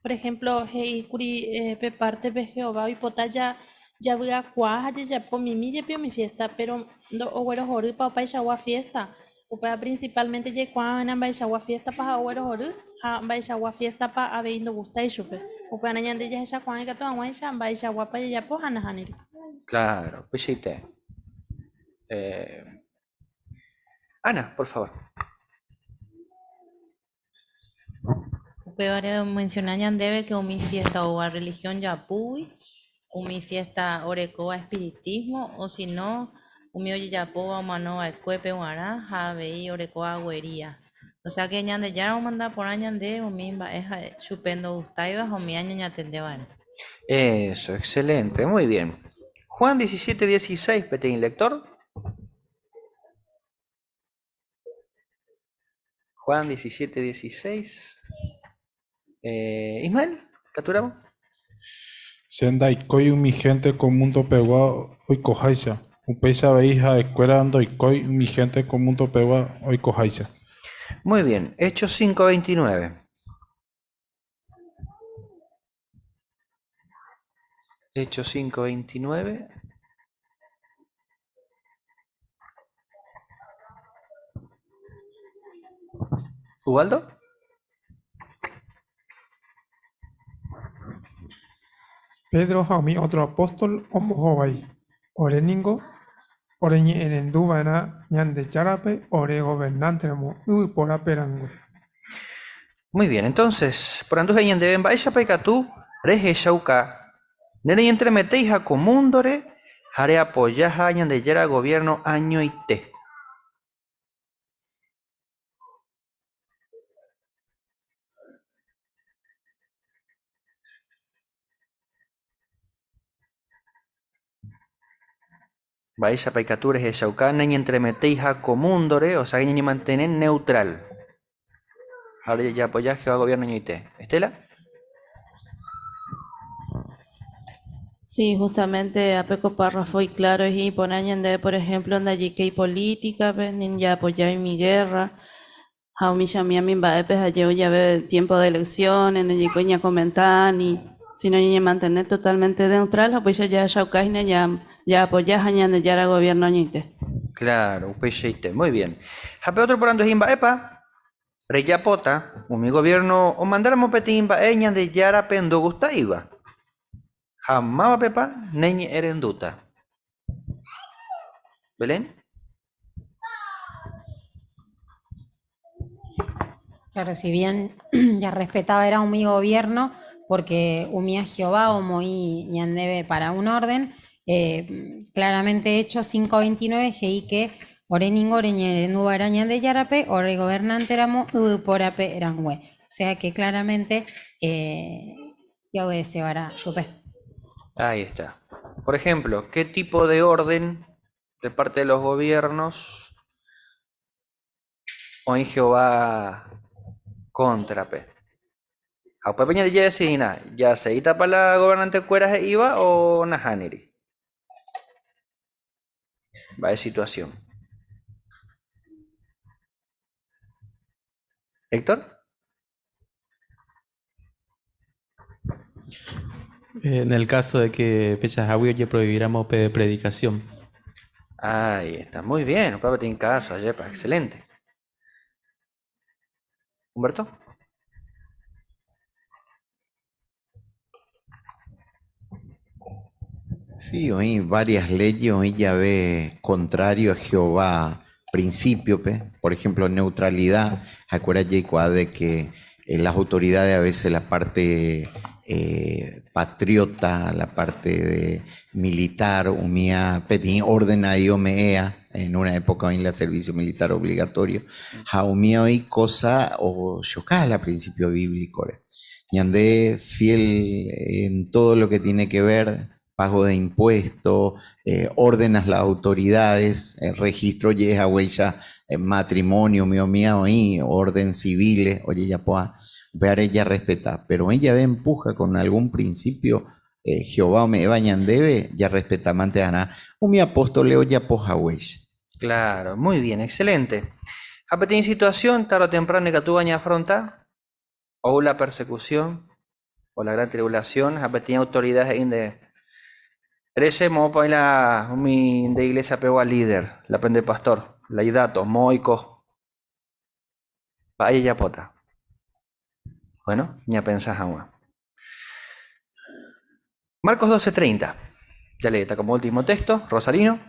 Por ejemplo, hei kuri pe parte pe Jehová y potaya ya voy a cuaja ya por mi fiesta, pero no oguero joru pa pa shagua fiesta. O para principalmente ya cuana ba shagua fiesta pa oguero joru, ha ba shagua fiesta pa ave no gusta y chupe. O para ñande ya esa cuana que to agua esa ba shagua pa ya po hana haniri. Claro, pellite. Ana, por favor. Pero mencionar debe que mi fiesta o a religión yapui, o mi fiesta orecoa espiritismo, o si no, mi oye yapoa manoa cuepe guara, javei orecoa guería. O sea que ñande ya manda por añande o mi es chupendo gustaiba o mi aña ñatendeban. Eso, excelente, muy bien. Juan 17:16, peteín lector. Juan 17:16. Ismael, capturamos. Sendai koi mi gente con mundo pegua hoy cojaisa. Upeisa veija escuela ando y koi mi gente con mundo pegua hoy cojaisa. Muy bien, Hechos 5:29. Hechos 5:29. ¿Ubaldo? Pedro Jaumi, otro apóstol, Omohobai, Oreningo, Oreñi Enendubana, Ñande Charape, Ore gobernante, Uy, por aperango. Muy bien, entonces, por andu de bemba ella pecatú, reje shauka, nene entre meteija comúndore, jare apoyaja añan de yera gobierno año y te. Baisha pecatures de shauka, nene entre meteija comúndore, o sea, que ni mantener neutral. Jare ya apoyaje a gobierno año y te. ¿Estela? Sí, justamente a Peco párrafo y claro y ponen de por ejemplo en allí que hay política, ven ya apoyar en mi guerra. Jaumi Shami mi baepes allí ya ve tiempo de elecciones, en allí coña comentar ni si no ni mantener totalmente neutral, pues ya shaukaina ya apoyar añade ya el gobierno añite. Claro, pecheite, muy bien. Jape otro por andu himba epa, reyapota, mi gobierno, o mandáramos petimba eña de yara pendo gustaiba. Jamaba pepa, neñe erenduta. ¿Belén? Claro, si bien ya respetaba era un mi gobierno, porque umía Jehová o moí ñandebe para un orden, claramente hecho 5:29, que oreningo oreñerendu araña de yarape, ore gobernante éramos porape erangue. O sea que claramente ya obedece para chupe. Ahí está. Por ejemplo, ¿qué tipo de orden de parte de los gobiernos hoy Jehová contrape? A peña de Yesina, ya se ita para la gobernante cueras e iba o nahaniri. Va de situación. Héctor. En el caso de que Pechajawi ya prohibiéramos predicación. Ahí está, muy bien, papá tiene caso, Ayepa, excelente. Humberto. Sí, hoy varias leyes, hoy ya ve contrario a Jehová, principio, por ejemplo, neutralidad. Acuérdate de que las autoridades a veces la parte patriota, la parte de militar, unía, pedí orden a Iomea, en una época en el servicio militar obligatorio, jaumía hoy cosa o chocala a principio bíblico. Y andé fiel en todo lo que tiene que ver pago de impuestos, órdenes las autoridades, registro yeja huella, matrimonio, mío, y orden civiles, oye, ya pueda ver ella respeta, pero ella ve empuja con algún principio, Jehová me bañan debe, ya respeta mante ana, mi apóstol leo ya poja huella. Claro, muy bien, excelente. ¿Apetín situación tarde o temprano que tú bañas afrontar? ¿O la persecución? ¿O la gran tribulación? ¿Apetín autoridades de Ese mopa la mi de iglesia pego al líder, la prende pastor, la idato, moico. Pa ella pota. Bueno, ya pensás agua. Marcos 12:30. Ya leíta como último texto, Rosalino.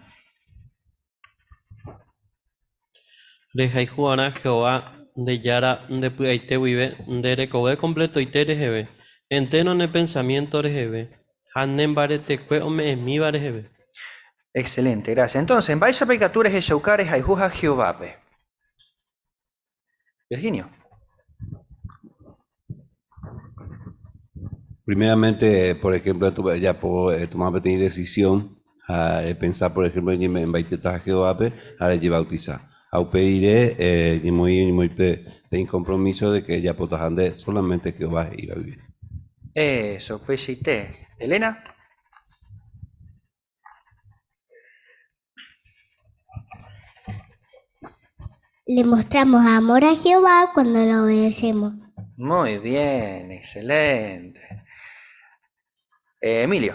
Rejai Juana Jehová de Yara de Puaite vive, de recoger completo y te rejeve. Enteno en el pensamiento rejeve. Excelente, gracias. Entonces, en Baisa Pecatures y Shaucares hay Juja Jehovape. Virginio. Primeramente, por ejemplo, ya puedo tomar pequeña decisión a pensar, por ejemplo, en Baiteta Jehovape, ahora lleva bautizar. A pediré ni muy de compromiso de que ya puedo solamente Jehová iba a vivir. Eso, pues y te. Elena. Le mostramos amor a Jehová cuando lo obedecemos. Muy bien, excelente. Emilio.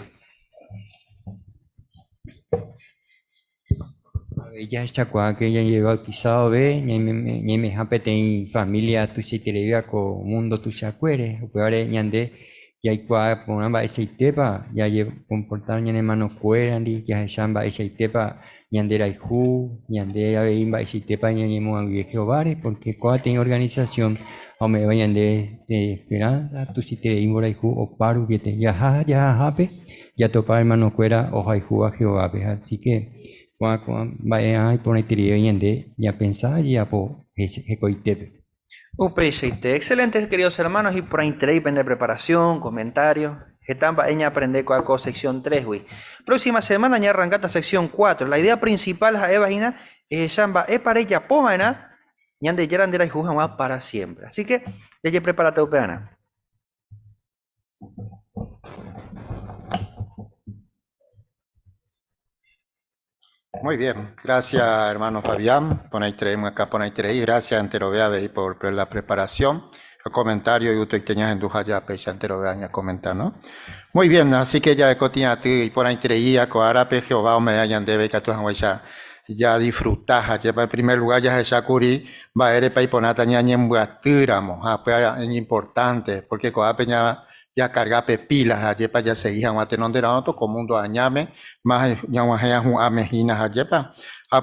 Ya está cuando que ya lleva bautizado ve, ni me japete familia tu se te le con mundo tu se acuere, ahora ñande ya igual por una ese tepa ya lleva comportar ñane mano fuera andi ya chamba ese tepa ñandera y ju ñande ya ve ese tepa ñane mo Jehová porque cuando tiene organización o me vayan de esperanza tu si te imbora y ju o paru que te ya jape ya topar hermano fuera o hay ju a Jehová así que cuando vaya por ahí ñande ya pensar ya po ese coitepe. Excelentes, queridos hermanos, y por ahí de preparación, comentarios. Etamba eña aprende con sección 3, güey. Próxima semana ya arrancata sección 4. La idea principal es Eva Shamba para ella pomana, ñan de Yarandera y Jujama para siempre. Así que, ya prepárate, Upeana. Muy bien, gracias hermano Fabián, por ahí traemos acá, por ahí traemos, gracias entero vea por la preparación, el comentario y usted tenías en duja ya pecha entero vea a comentar, ¿no? Muy bien, así que ya de cotina ti y por ahí traía coarape Jehová o me hayan debe que tú ya disfrutas, ya en primer lugar ya se curi va a ir para iponata ñañe muatíramos, es importante porque coape ya cargape pilas ayepa ya seguían atenondera otro como mundo añame más ya un amejinas ayepa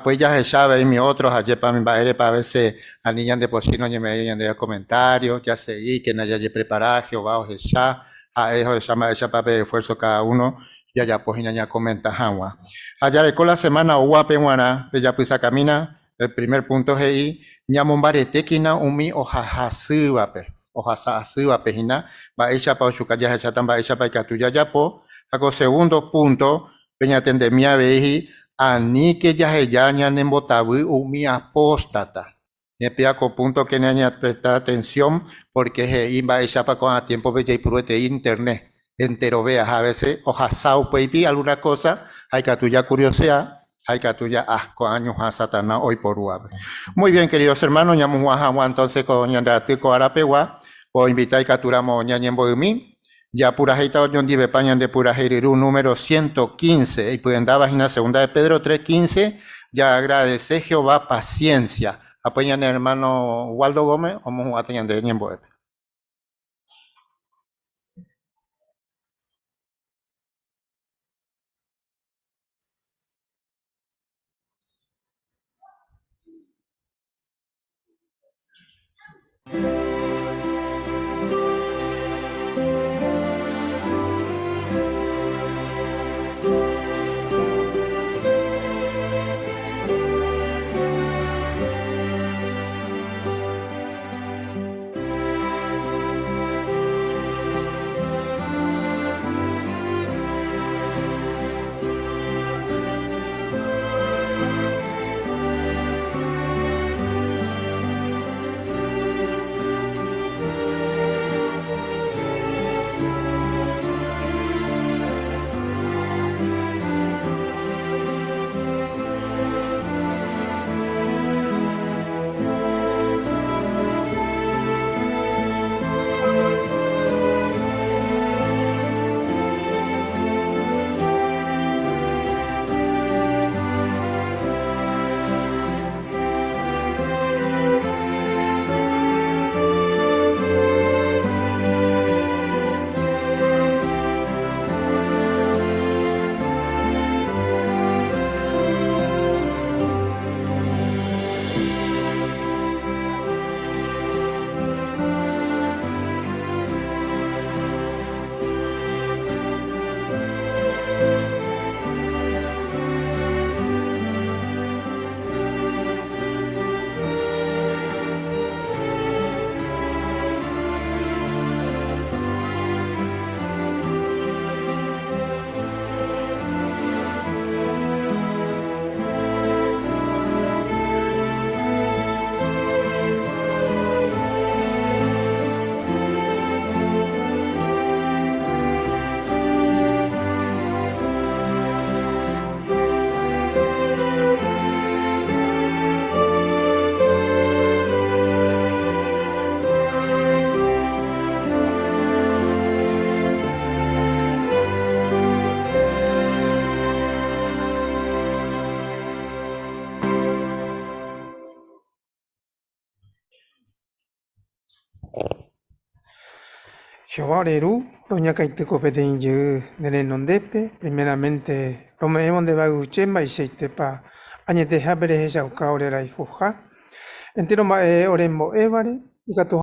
pues ya se sabe y mi otros ayepa mi baere para veces a niñas de porcino y me digan de comentarios ya seguí que nadie ya prepara Jehová o ya a eso se llama esa papel de esfuerzo cada uno ya pues ya comenta agua allá de con la semana uape guana ya pues camina el primer punto es ahí ñamon barete quina umi o jajasuape Ojasa asiva pejina, va echa pa ushukaya hachatan va echa pa ikatuya yapo. Hago segundo punto, peña tendemia veji, ani que ya heyaña nembotabu umi apóstata. Y piaco punto que niña prestar atención, porque he va echa pa con a tiempo veja y pruete internet. Entero veas a veces, ojasau peipi alguna cosa, hay que tuya curiosidad. Hay que tuya asco años a Satanás hoy por uabe. Muy bien, queridos hermanos, ñamu entonces con ñandatico arapewa, o invitar y capturamos ñañembo de mí. Ya Purajeita Oyon Dive Pañan de Purajerirú número 115. Y pueden dar página segunda de Pedro 3:15. Ya agradece Jehová paciencia. Apoyan el hermano Waldo Gómez, o mo ateñan de Niemboet. Jehová Oreru, Roña Caiteco Peteñe, Nerenondepe, primeramente, Romeón de Baguchemba y Sheitepa, Añete Jabere Yauca Orera y Juja, entero Orembo Evare, y Gato